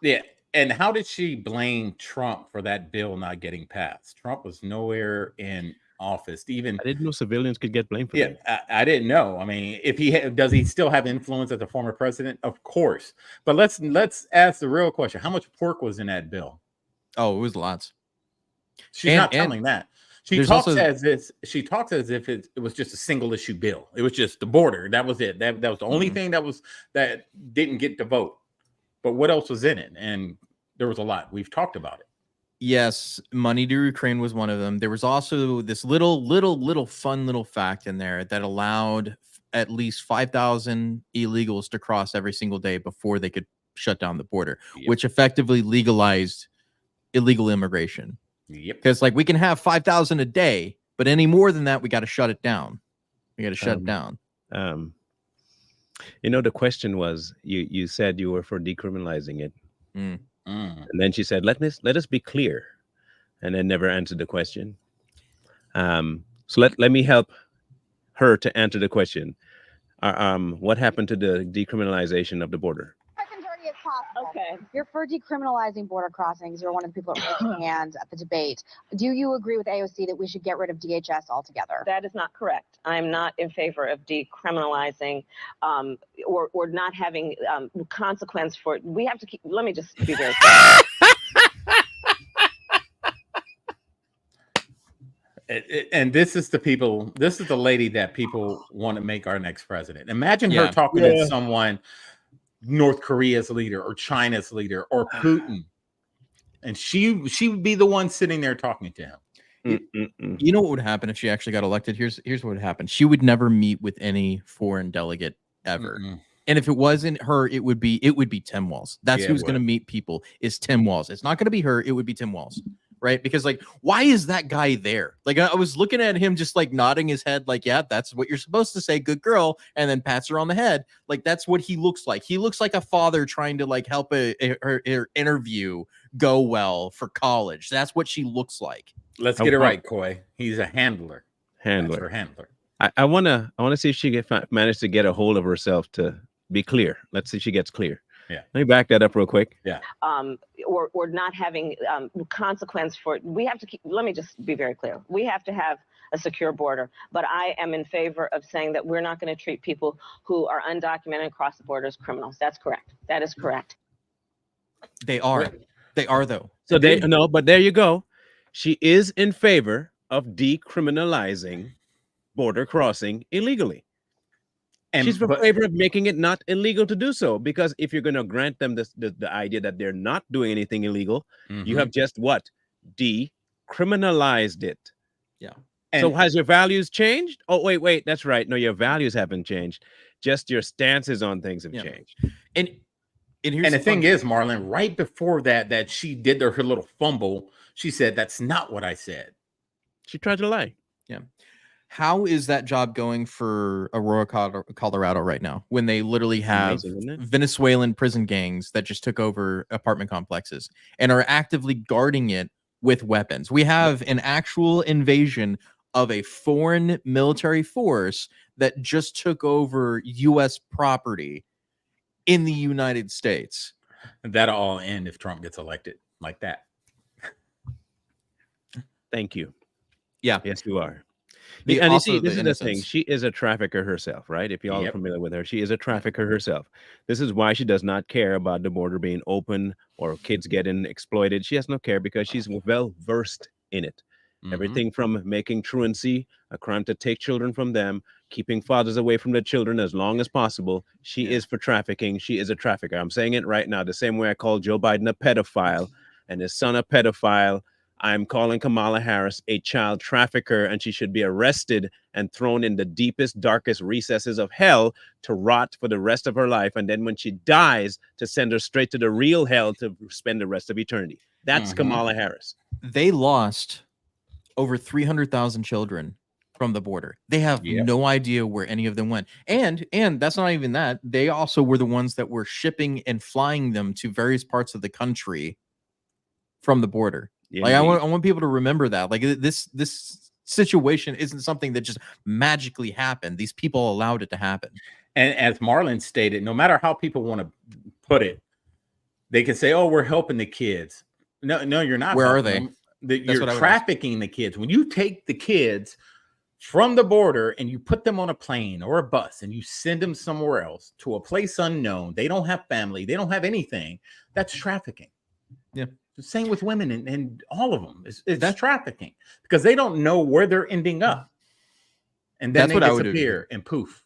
Yeah. And how did she blame Trump for that bill not getting passed? Trump was nowhere in office. Even I didn't know civilians could get blamed for that. I didn't know. I mean, if does he still have influence as a former president? Of course. But let's ask the real question: how much pork was in that bill? Oh, it was lots. She's not telling that. She talks as if it was just a single issue bill. It was just the border. That was it. That was the only thing that didn't get the vote. But what else was in it? And there was a lot. We've talked about it. Yes, money to Ukraine was one of them. There was also this little fun fact in there that allowed at least 5,000 illegals to cross every single day before they could shut down the border, which effectively legalized illegal immigration. Yep. Because like we can have 5,000 a day, but any more than that, we got to shut it down. We got to shut it down. You know, the question was, you said you were for decriminalizing it. And then she said, let us be clear, and then never answered the question. So let me help her to answer the question. What happened to the decriminalization of the border? Dirty as possible. Okay. You're for decriminalizing border crossings. You're one of the people that raised hands at the debate. Do you agree with AOC that we should get rid of DHS altogether? That is not correct. I'm not in favor of decriminalizing or not having consequence for it. We have to keep, let me just be very clear. And this is the lady that people want to make our next president. Imagine her talking to someone, North Korea's leader or China's leader or Putin, and she would be the one sitting there talking to him. You know what would happen if she actually got elected? Here's what would happen. She would never meet with any foreign delegate ever. And if it wasn't her, it would be Tim Walz. That's who's going to meet people, is Tim Walz. It's not going to be her. It would be Tim Walz. Right? Because like, why is that guy there? Like I was looking at him just like nodding his head like, yeah, that's what you're supposed to say, good girl, and then pats her on the head. Like that's what he looks like. He looks like a father trying to like help her interview go well for college. That's what she looks like. Let's get it right, Coy. He's a handler. Handler. That's her handler. I wanna see if she manage to get a hold of herself to be clear. Let's see if she gets clear. Yeah. Let me back that up real quick. Yeah. Or not having consequence for it. We have to keep, let me just be very clear. We have to have a secure border, but I am in favor of saying that we're not going to treat people who are undocumented across the border as criminals. That's correct. That is correct. They are. They are though. So but there you go. She is in favor of decriminalizing border crossing illegally. And she's in favor of making it not illegal to do so, because if you're going to grant them the idea that they're not doing anything illegal, you have just what? Decriminalized it. Yeah. So has your values changed? Oh, wait. That's right. No, your values haven't changed. Just your stances on things have changed. And here's And the thing is, Marlon, right before that she did her little fumble, she said, "That's not what I said." She tried to lie. Yeah. How is that job going for Aurora, Colorado right now when they literally have Amazing, isn't it? Venezuelan prison gangs that just took over apartment complexes and are actively guarding it with weapons? We have an actual invasion of a foreign military force that just took over U.S. property in the United States. That'll all end if Trump gets elected like that. Thank you. Yeah. Yes, you are. The- And you also see, this the is the thing. innocence. She is a trafficker herself, right? If y'all are Yep. familiar with her, she is a trafficker herself. This is why she does not care about the border being open or kids getting exploited. She has no care because she's well versed in it. Everything from making truancy a crime to take children from them, keeping fathers away from their children as long as possible. She is for trafficking. She is a trafficker. I'm saying it right now. The same way I called Joe Biden a pedophile and his son a pedophile, I'm calling Kamala Harris a child trafficker, and she should be arrested and thrown in the deepest, darkest recesses of hell to rot for the rest of her life. And then when she dies, to send her straight to the real hell to spend the rest of eternity. That's Kamala Harris. They lost over 300,000 children from the border. They have no idea where any of them went. And that's not even that. They also were the ones that were shipping and flying them to various parts of the country from the border. Like I want people to remember that. Like this situation isn't something that just magically happened. These people allowed it to happen. And as Marlon stated, no matter how people want to put it, they can say, "Oh, we're helping the kids." No, you're not. Where are helping they? them. That's You're what I would trafficking the kids. When you take the kids from the border and you put them on a plane or a bus and you send them somewhere else to a place unknown, they don't have family, they don't have anything. That's trafficking. Yeah. The same with women and all of them. It's trafficking because they don't know where they're ending up. And then That's what I they would do. disappear and poof,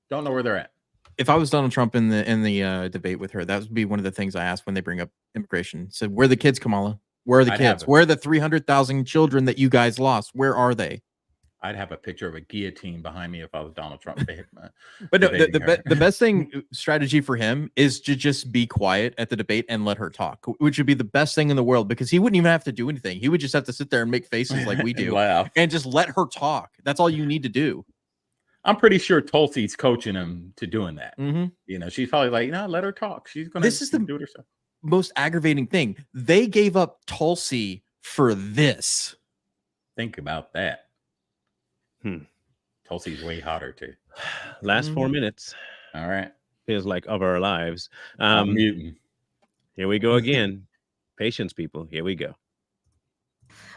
don't know where they're at. If I was Donald Trump in the debate with her, that would be one of the things I asked when they bring up immigration. So where are the kids, Kamala? Where are the I'd have kids? it. Where are the 300,000 children that you guys lost? Where are they? I'd have a picture of a guillotine behind me if I was Donald Trump. But no, debating her. the best strategy for him is to just be quiet at the debate and let her talk, which would be the best thing in the world because he wouldn't even have to do anything. He would just have to sit there and make faces like we And do laugh. and just let her talk. That's all you need to do. I'm pretty sure Tulsi's coaching him to doing that. Mhm. You know, she's probably like, "No, let her talk. She's gonna This is the do it herself." most aggravating thing. They gave up Tulsi for this. Think about that. Tulsi's way hotter too. Last 4 minutes. All right. Feels like of our lives. I'm muting. Here we go again. Patience, people. Here we go.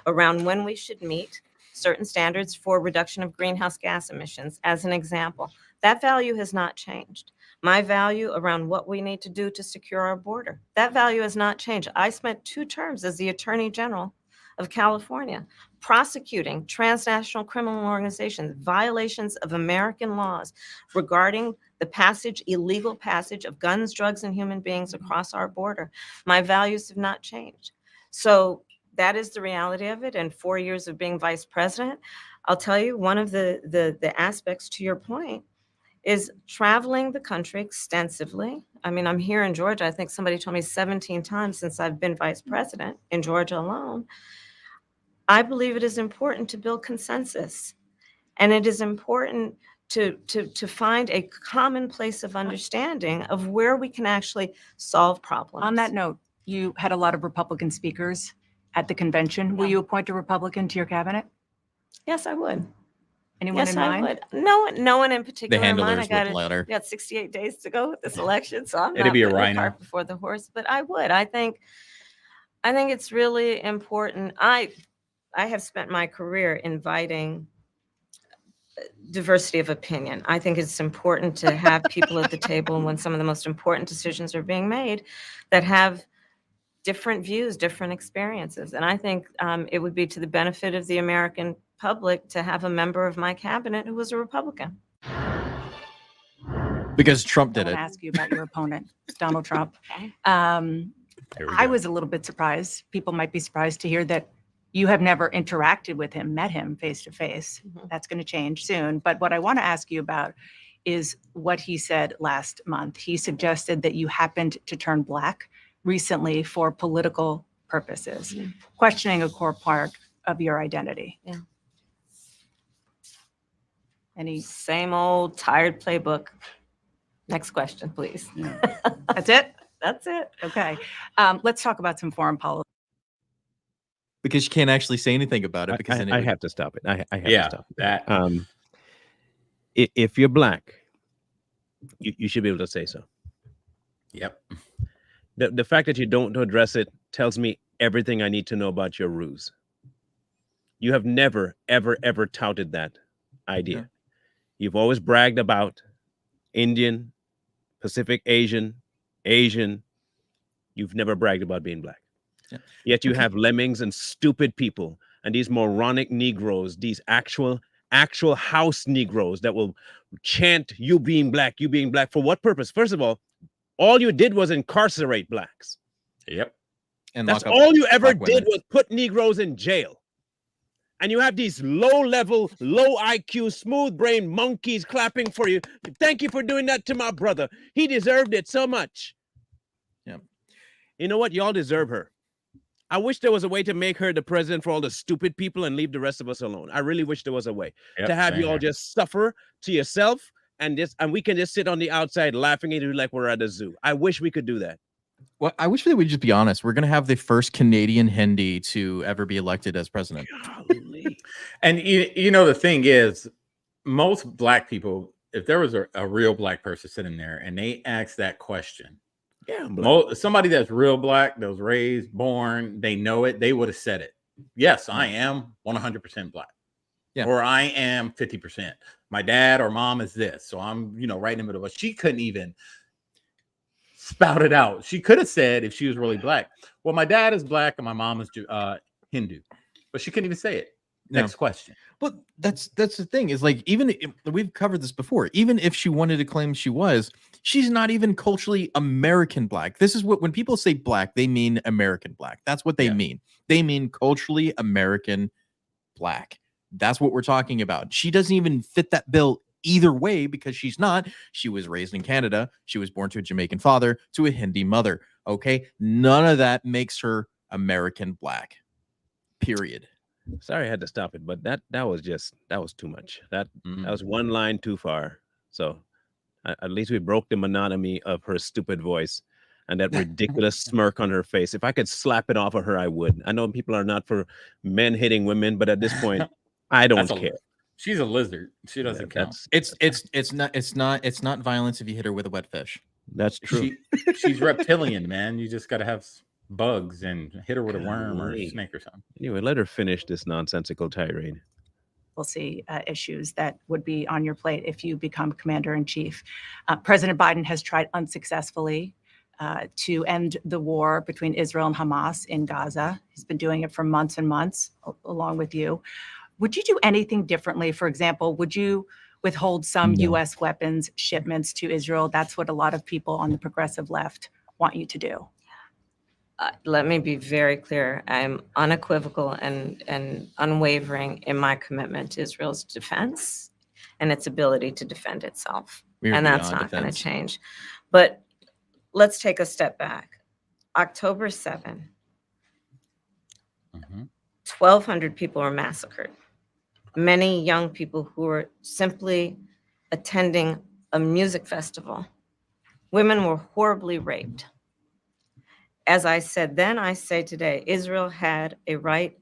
Around when we should meet certain standards for reduction of greenhouse gas emissions, as an example. That value has not changed. My value around what we need to do to secure our border, that value has not changed. I spent 2 terms as the Attorney General of California prosecuting transnational criminal organizations, violations of American laws regarding the illegal passage of guns, drugs, and human beings across our border. My values have not changed. So that is the reality of it. And 4 years of being vice president, I'll tell you, one of the aspects to your point is traveling the country extensively. I mean, I'm here in Georgia. I think somebody told me 17 times since I've been vice president in Georgia alone. I believe it is important to build consensus, and it is important to find a common place of understanding of where we can actually solve problems. On that note, you had a lot of Republican speakers at the convention. Will you appoint a Republican to your cabinet? Yes, I would. Anyone Yes, in I mind? would. No one in particular in mind. handlers would let her. I got 68 days to go with this election, so I'm It'd not be a putting the rhino. cart before the horse. But I would. I think it's really important. I have spent my career inviting diversity of opinion. I think it's important to have people at the table when some of the most important decisions are being made that have different views, different experiences. And I think it would be to the benefit of the American public to have a member of my cabinet who was a Republican. Because Trump I did want it. to ask you about your opponent, Donald Trump. Here we I go. was a little bit surprised. People might be surprised to hear that You have never interacted with him, met him face to face. That's going to change soon. But what I want to ask you about is what he said last month. He suggested that you happened to turn Black recently for political purposes, questioning a core part of your identity. Yeah. Any Same old tired playbook. Next question, please. That's it? That's it. Okay. Let's talk about some foreign policy. Because you can't actually say anything about it because then I have to stop it. I have to Yeah, stop it. that. If you're Black, you should be able to say so. Yep. The fact that you don't address it tells me everything I need to know about your ruse. You have never, ever, ever touted that idea. Yeah. You've always bragged about Indian, Pacific Asian. You've never bragged about being Black. Yeah. Yet you have lemmings and stupid people and these moronic Negroes, these actual house Negroes that will chant you being Black. For what purpose? First of all you did was incarcerate Blacks. Yep. And That's lock up all you ever Black did women. was put Negroes in jail. And you have these low-level, low IQ, smooth-brained monkeys clapping for you. Thank you for doing that to my brother. He deserved it so much. Yeah. You know what? Y'all deserve her. I wish there was a way to make her the president for all the stupid people and leave the rest of us alone. I really wish there was a way to have you all just suffer to yourself and we can just sit on the outside laughing at you like we're at a zoo. I wish we could do that. Well, I wish they would just be honest. We're going to have the first Canadian Hindi to ever be elected as president. Golly. And you know, the thing is, most Black people, if there was a real Black person sitting there and they asked that question, Yeah, I'm Black. somebody that's real Black, that was raised, born, they know it, they would have said it. Yes, I am 100% Black. Yeah. Or I am 50%. My dad or mom is this. So I'm, right in the middle of it. She couldn't even spout it out. She could have said, if she was really Black, well, my dad is Black and my mom is Hindu. But she couldn't even say it. No. Next question. But that's the thing is, like, even if, we've covered this before, even if she wanted to claim she was, she's not even culturally American Black. This is what, when people say Black, they mean American Black. That's what they mean. They mean culturally American Black. That's what we're talking about. She doesn't even fit that bill either way because she's not. She was raised in Canada. She was born to a Jamaican father, to a Hindi mother. Okay. None of that makes her American Black. Period. Sorry I had to stop it, but that was too much. That was one line too far. So at least we broke the monotony of her stupid voice and that ridiculous smirk on her face. If I could slap it off of her, I would. I know people are not for men hitting women, but at this point, I don't care. She's a lizard. She doesn't count. It's not violence if you hit her with a wet fish. That's true. She's reptilian, man. You just got to have bugs and hit her with a worm or a snake or something. Anyway, let her finish this nonsensical tirade. We'll see issues that would be on your plate if you become commander-in-chief. President Biden has tried unsuccessfully to end the war between Israel and Hamas in Gaza. He's been doing it for months and months, along with you. Would you do anything differently? For example, would you withhold some U.S. weapons shipments to Israel? That's what a lot of people on the progressive left want you to do. Let me be very clear. I'm unequivocal and unwavering in my commitment to Israel's defense and its ability to defend itself. And that's not going to change. But let's take a step back. October 7, 1,200 people were massacred. Many young people who were simply attending a music festival. Women were horribly raped. As I said then, I say today, Israel has a right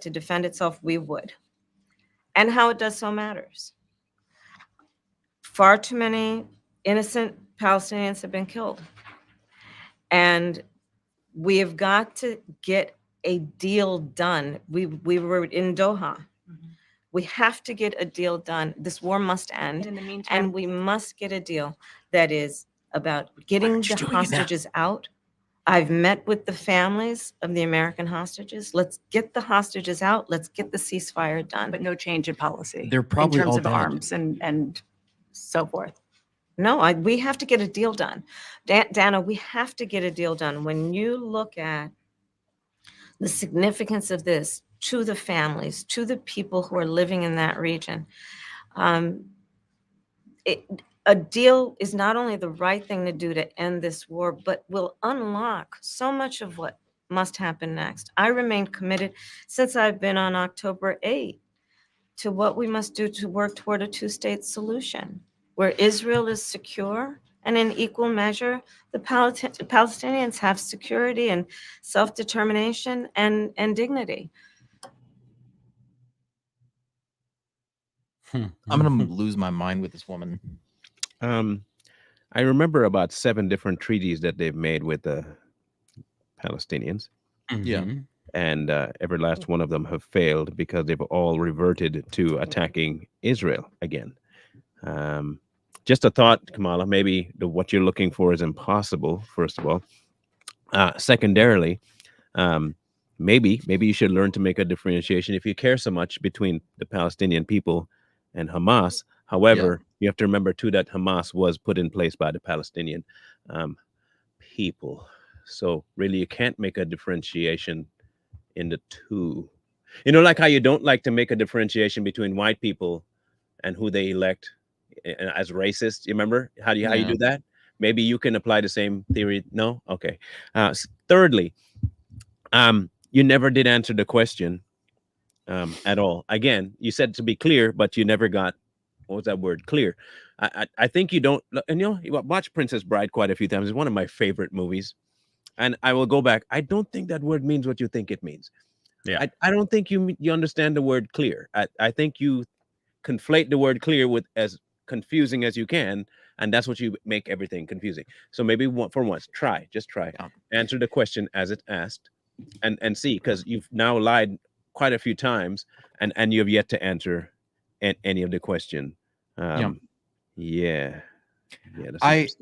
to defend itself. We would. And how it does so matters. Far too many innocent Palestinians have been killed. And we have got to get a deal done. We were in Doha. We have to get a deal done. This war must end. In the meantime, and we must get a deal that is about getting the hostages out. I've met with the families of the American hostages. Let's get the hostages out. Let's get the ceasefire done. But no change in policy. They're probably in terms all of dead. arms and so forth. No, we have to get a deal done. Dana, we have to get a deal done. When you look at the significance of this, to the families, to the people who are living in that region. A deal is not only the right thing to do to end this war, but will unlock so much of what must happen next. I remain committed since I've been on October 8th to what we must do to work toward a two-state solution where Israel is secure and in equal measure, the Palestinians have security and self-determination and dignity. I'm gonna lose my mind with this woman. I remember about 7 different treaties that they've made with the Palestinians. Yeah. And every last one of them have failed because they've all reverted to attacking Israel again. Just a thought, Kamala, maybe what you're looking for is impossible, first of all. Secondarily, maybe you should learn to make a differentiation if you care so much between the Palestinian people and Hamas. However, you have to remember, too, that Hamas was put in place by the Palestinian people. So really, you can't make a differentiation in the two. You know, like how you don't like to make a differentiation between white people and who they elect as racist. You remember how do you do that? Maybe you can apply the same theory. No? Okay. Thirdly, you never did answer the question at all. Again, you said to be clear, but you never got, what was that word? Clear. I think you don't, and you watch Princess Bride quite a few times. It's one of my favorite movies. And I will go back. I don't think that word means what you think it means. Yeah. I don't think you understand the word clear. I think you conflate the word clear with as confusing as you can, and that's what you make everything confusing. So maybe for once, just try. Answer the question as it's asked, and see, because you've now lied quite a few times, and you have yet to answer any of the question. Yeah. That's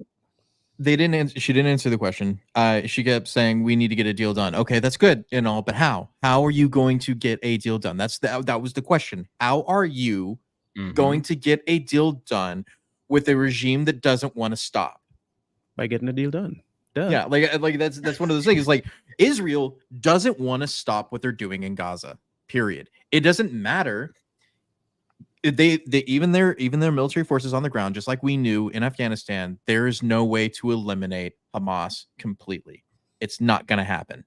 They didn't answer. She didn't answer the question. She kept saying we need to get a deal done. Okay, that's good and all, but how? How are you going to get a deal done? That was the question. How are you going to get a deal done with a regime that doesn't want to stop? By getting a deal done. Duh. Yeah, like that's one of those things. Like, Israel doesn't want to stop what they're doing in Gaza. Period. It doesn't matter. They even their military forces on the ground, just like we knew in Afghanistan, there is no way to eliminate Hamas completely. It's not going to happen,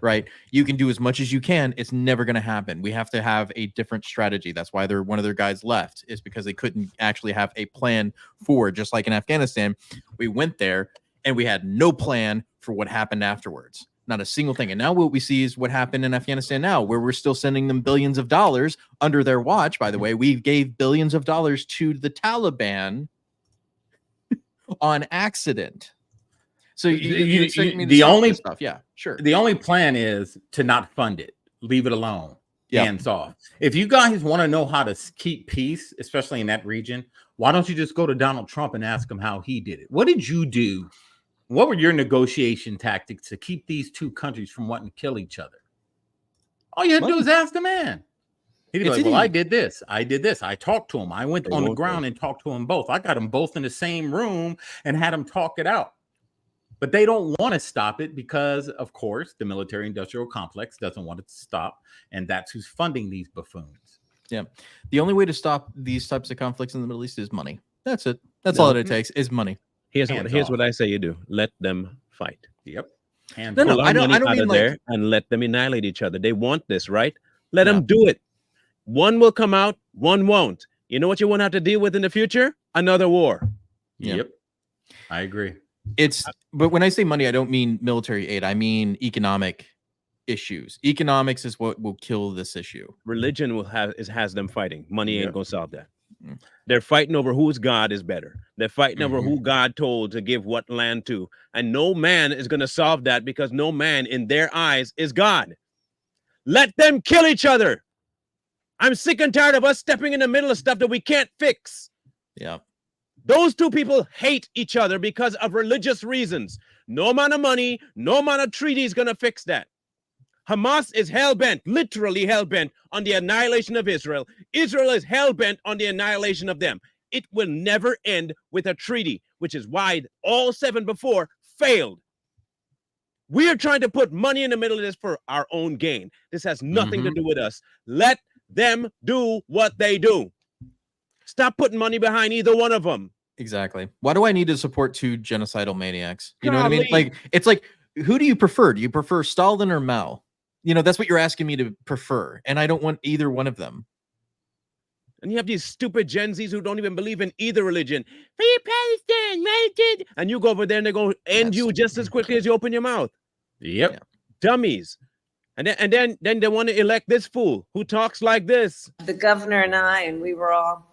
right? You can do as much as you can. It's never going to happen. We have to have a different strategy. That's why one of their guys left, is because they couldn't actually have a plan for, just like in Afghanistan. We went there and we had no plan for what happened afterwards. Not a single thing. And now what we see is what happened in Afghanistan now, where we're still sending them billions of dollars under their watch. By the way, we gave billions of dollars to the Taliban on accident. So you expect me to the stop only this stuff? Yeah, sure. The only plan is to not fund it. Leave it alone. Yeah. Hands off. If you guys want to know how to keep peace, especially in that region, why don't you just go to Donald Trump and ask him how he did it? What did you do? What were your negotiation tactics to keep these two countries from wanting to kill each other? All you had to do is ask the man. He'd be like, well, I did this. I talked to him. I went on the ground and talked to them both. I got them both in the same room and had them talk it out. But they don't want to stop it because, of course, the military-industrial complex doesn't want it to stop. And that's who's funding these buffoons. Yeah. The only way to stop these types of conflicts in the Middle East is money. That's it. That's all that it takes is money. Here's what I say you do. Let them fight. Yep. I don't mean there and let them annihilate each other. They want this, right? Let them do it. One will come out, one won't. You know what you won't have to deal with in the future? Another war. Yep. I agree. But when I say money, I don't mean military aid. I mean economic issues. Economics is what will kill this issue. Religion has them fighting. Money ain't gonna solve that. They're fighting over whose God is better. They're fighting over who God told to give what land to. And no man is going to solve that because no man in their eyes is God. Let them kill each other. I'm sick and tired of us stepping in the middle of stuff that we can't fix. Yeah. Those two people hate each other because of religious reasons. No amount of money, no amount of treaty is going to fix that. Hamas is hell-bent, literally hell-bent on the annihilation of Israel. Israel is hell-bent on the annihilation of them. It will never end with a treaty, which is why all 7 before failed. We are trying to put money in the middle of this for our own gain. This has nothing to do with us. Let them do what they do. Stop putting money behind either one of them. Exactly. Why do I need to support two genocidal maniacs? You know what I mean? Golly. Like, it's like, who do you prefer? Do you prefer Stalin or Mao? You know, that's what you're asking me to prefer. And I don't want either one of them. And you have these stupid Gen Zs who don't even believe in either religion. Free Palestine, right? And you go over there and they're going to end you just as quickly as you open your mouth. Yep. Yeah. Dummies. And then they want to elect this fool who talks like this. The governor and I, and we were all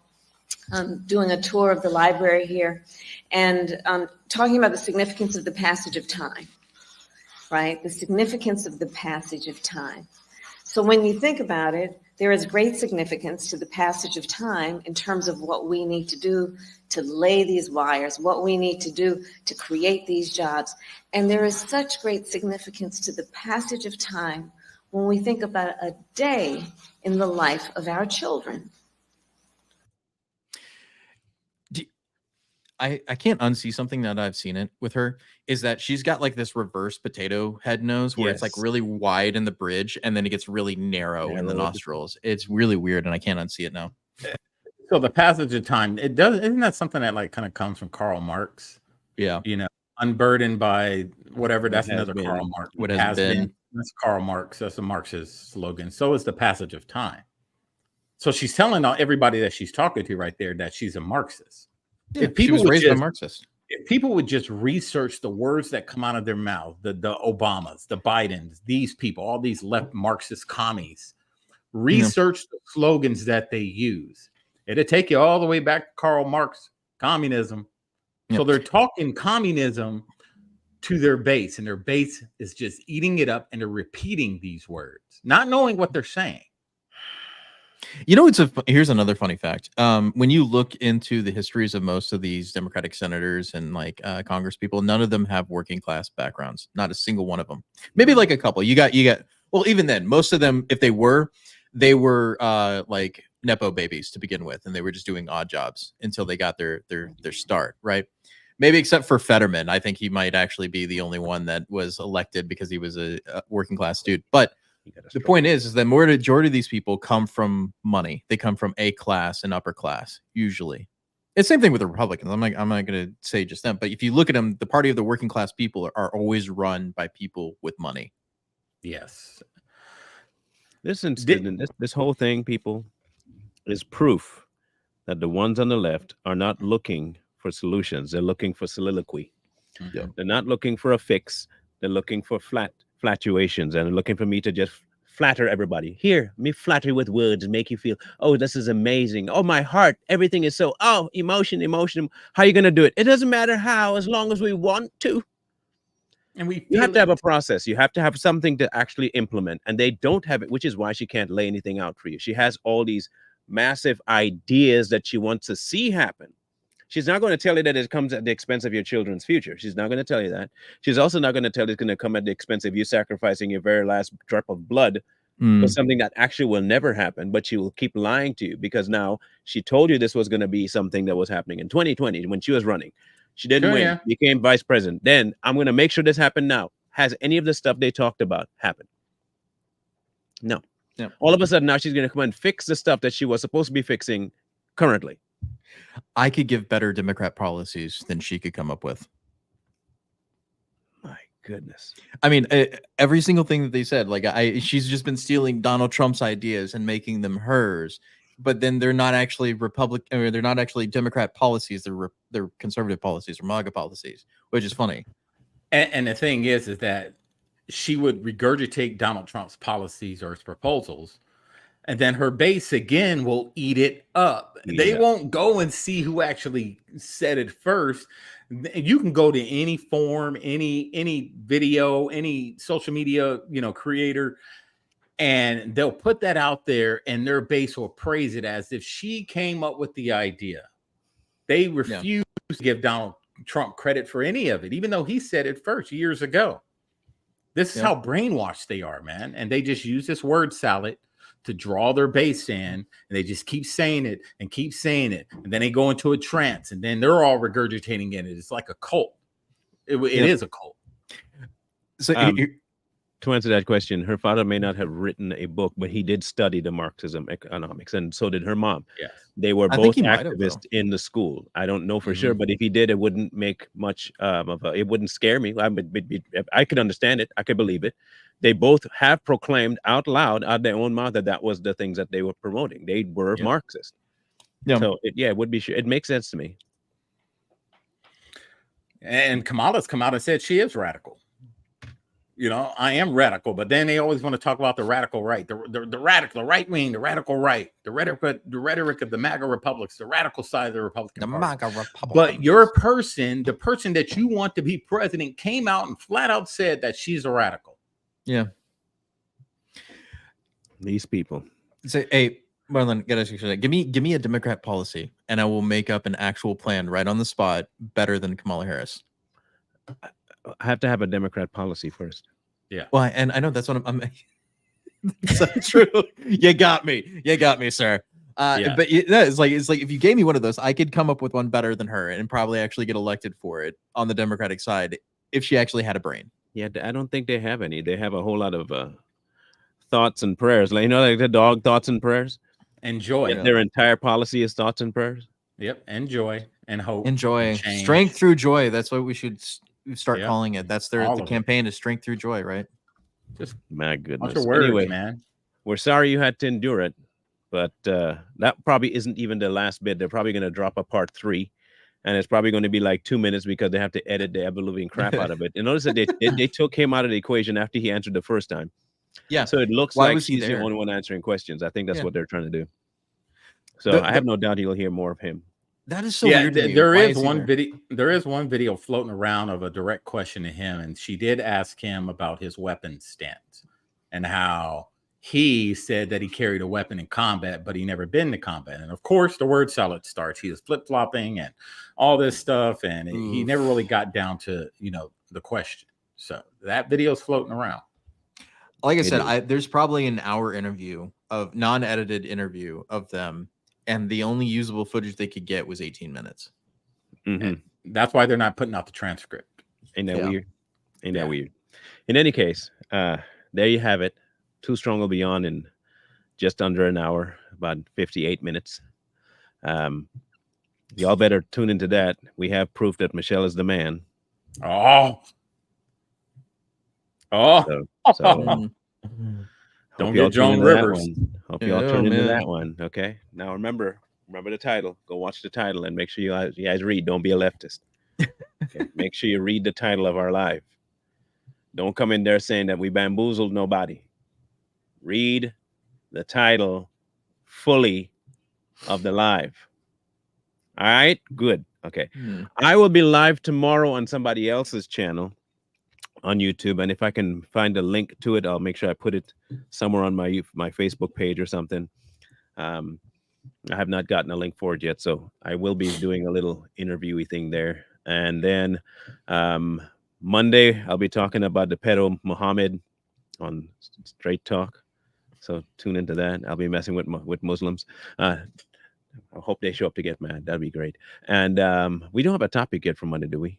doing a tour of the library here and talking about the significance of the passage of time, right? The significance of the passage of time. So when you think about it, there is great significance to the passage of time in terms of what we need to do to lay these wires, what we need to do to create these jobs. And there is such great significance to the passage of time when we think about a day in the life of our children. I can't unsee something that I've seen it with her is that she's got like this reverse potato head nose where it's like really wide in the bridge and then it gets really narrow in the nostrils. It's really weird and I can't unsee it now. So the passage of time, isn't that something that like kind of comes from Karl Marx? Yeah. You know, unburdened by whatever. That's another been. Karl Marx. What has been. That's Karl Marx. That's a Marxist slogan. So is the passage of time. So she's telling everybody that she's talking to right there that she's a Marxist. Yeah, if people she was raised by Marxists. If people would just research the words that come out of their mouth, the Obamas, the Bidens, these people, all these left Marxist commies, research the slogans that they use. It'll take you all the way back to Karl Marx, communism. So they're talking communism to their base, and their base is just eating it up, and they're repeating these words, not knowing what they're saying. You know, here's another funny fact. When you look into the histories of most of these Democratic senators and like Congress people, none of them have working class backgrounds. Not a single one of them. Maybe like a couple. You got. Well, even then, most of them, if they were like Nepo babies to begin with, and they were just doing odd jobs until they got their start, right? Maybe except for Fetterman. I think he might actually be the only one that was elected because he was a working class dude. But the point is that majority of these people come from money. They come from A class and upper class, usually. It's the same thing with the Republicans. I'm not going to say just them, but if you look at them, the party of the working class people are always run by people with money. Yes. Listen, this whole thing, people, is proof that the ones on the left are not looking for solutions. They're looking for soliloquy. Yeah. They're not looking for a fix. They're looking for flatulations and looking for me to just flatter everybody. Here, me flatter you with words and make you feel, oh, this is amazing. Oh, my heart, everything is so, emotion. How are you going to do it? It doesn't matter how, as long as we want to. And you have to have a process. You have to have something to actually implement. And they don't have it, which is why she can't lay anything out for you. She has all these massive ideas that she wants to see happen. She's not going to tell you that it comes at the expense of your children's future. She's not going to tell you that. She's also not going to tell you it's going to come at the expense of you sacrificing your very last drop of blood for something that actually will never happen, but she will keep lying to you because now she told you this was going to be something that was happening in 2020 when she was running. She didn't win, became vice president. Then I'm going to make sure this happened now. Has any of the stuff they talked about happened? No. Yeah. All of a sudden now she's going to come and fix the stuff that she was supposed to be fixing currently. I could give better Democrat policies than she could come up with. My goodness. I mean, every single thing that they said, like she's just been stealing Donald Trump's ideas and making them hers. But then they're not actually they're not actually Democrat policies. They're conservative policies or MAGA policies, which is funny. And the thing is that she would regurgitate Donald Trump's policies or his proposals. And then her base again will eat it up. They won't go and see who actually said it first. You can go to any forum, any video, any social media, creator, and they'll put that out there, and their base will praise it as if she came up with the idea. They refuse to give Donald Trump credit for any of it, even though he said it first years ago. This is how brainwashed they are, man. And they just use this word salad to draw their base in, and they just keep saying it and keep saying it. And then they go into a trance, and then they're all regurgitating it. It's like a cult. It is a cult. So to answer that question, her father may not have written a book, but he did study the Marxism economics, and so did her mom. Yes. They were I both think he might have, though. activists in the school. I don't know for sure, but if he did, it wouldn't make much it wouldn't scare me. I could understand it. I could believe it. They both have proclaimed out loud, out their own mouth, that was the things that they were promoting. They were Marxist. Yeah. So it would be. It makes sense to me. And Kamala's come out and said she is radical. You know, I am radical, but then they always want to talk about the radical right, the radical, the right wing, the radical right, the rhetoric of the MAGA republics, the radical side of the Republican Party. MAGA Republicans. But your person, the person that you want to be president, came out and flat out said that she's a radical. Yeah. These people. Say, hey, Marlon, give me a Democrat policy, and I will make up an actual plan right on the spot, better than Kamala Harris. I have to have a Democrat policy first. Yeah. Well, and I know that's what I'm so true. You got me, sir. But it's like if you gave me one of those, I could come up with one better than her and probably actually get elected for it on the Democratic side if she actually had a brain. Yeah, I don't think they have any. They have a whole lot of thoughts and prayers. Like, like the dog thoughts and prayers. And joy. Yeah. Their entire policy is thoughts and prayers. Yep. And joy and hope. And joy. And strength through joy. That's what we should start Yep. calling it. That's the campaign is strength through joy, right? Just my goodness. Words, anyway, man. We're sorry you had to endure it, but that probably isn't even the last bit. They're probably going to drop a part 3, and it's probably going to be like 2 minutes because they have to edit the ever-living crap out of it. And notice that they took him out of the equation after he answered the first time. Yeah. So it looks like he's the only one answering questions. I think that's what they're trying to do. So I have no doubt you'll hear more of him. That is so weird. There is one video. There is one video floating around of a direct question to him, and she did ask him about his weapon stance and how he said that he carried a weapon in combat, but he never been to combat. And of course, the word salad starts. He was flip flopping and all this stuff, and he never really got down to the question. So that video is floating around. Like I said, there's probably an hour interview of non-edited interview of them. And the only usable footage they could get was 18 minutes. And that's why they're not putting out the transcript. Ain't that weird? Ain't that weird? In any case, there you have it. Too Strong will be on in just under an hour, about 58 minutes. Y'all better tune into that. We have proof that Michelle is the man. So don't get Joan Rivers. Hope y'all tune into that one. Okay. Now remember the title. Go watch the title and make sure you guys read. Don't be a leftist. Okay? Make sure you read the title of our live. Don't come in there saying that we bamboozled nobody. Read the title fully of the live. All right, good. Okay. I will be live tomorrow on somebody else's channel on YouTube, and if I can find a link to it, I'll make sure I put it somewhere on my Facebook page or something. I have not gotten a link for it yet, so I will be doing a little interviewy thing there. And then Monday, I'll be talking about the pedo Muhammad on Straight Talk. So tune into that. I'll be messing with Muslims. I hope they show up to get mad. That'd be great. And we don't have a topic yet for Monday, do we?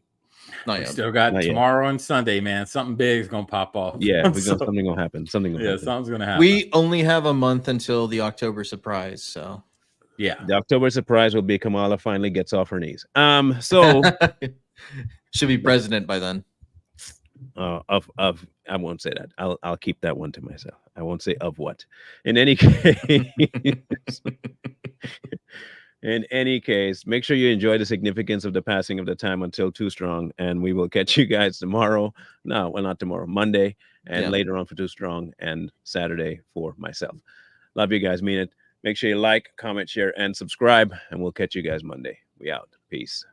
Not yet. Still got tomorrow and Sunday, man. Something big is gonna pop off. Yeah, something gonna happen. Something's gonna happen. We only have a month until the October surprise, so yeah. The October surprise will be Kamala finally gets off her knees. So should be president by then. I won't say that. I'll keep that one to myself. I won't say of what. In any case, make sure you enjoy the significance of the passing of the time until Too Strong, and we will catch you guys tomorrow. No, well, not tomorrow, Monday, and later on for Too Strong, and Saturday for myself. Love you guys, mean it. Make sure you like, comment, share, and subscribe, and we'll catch you guys Monday. We out. Peace.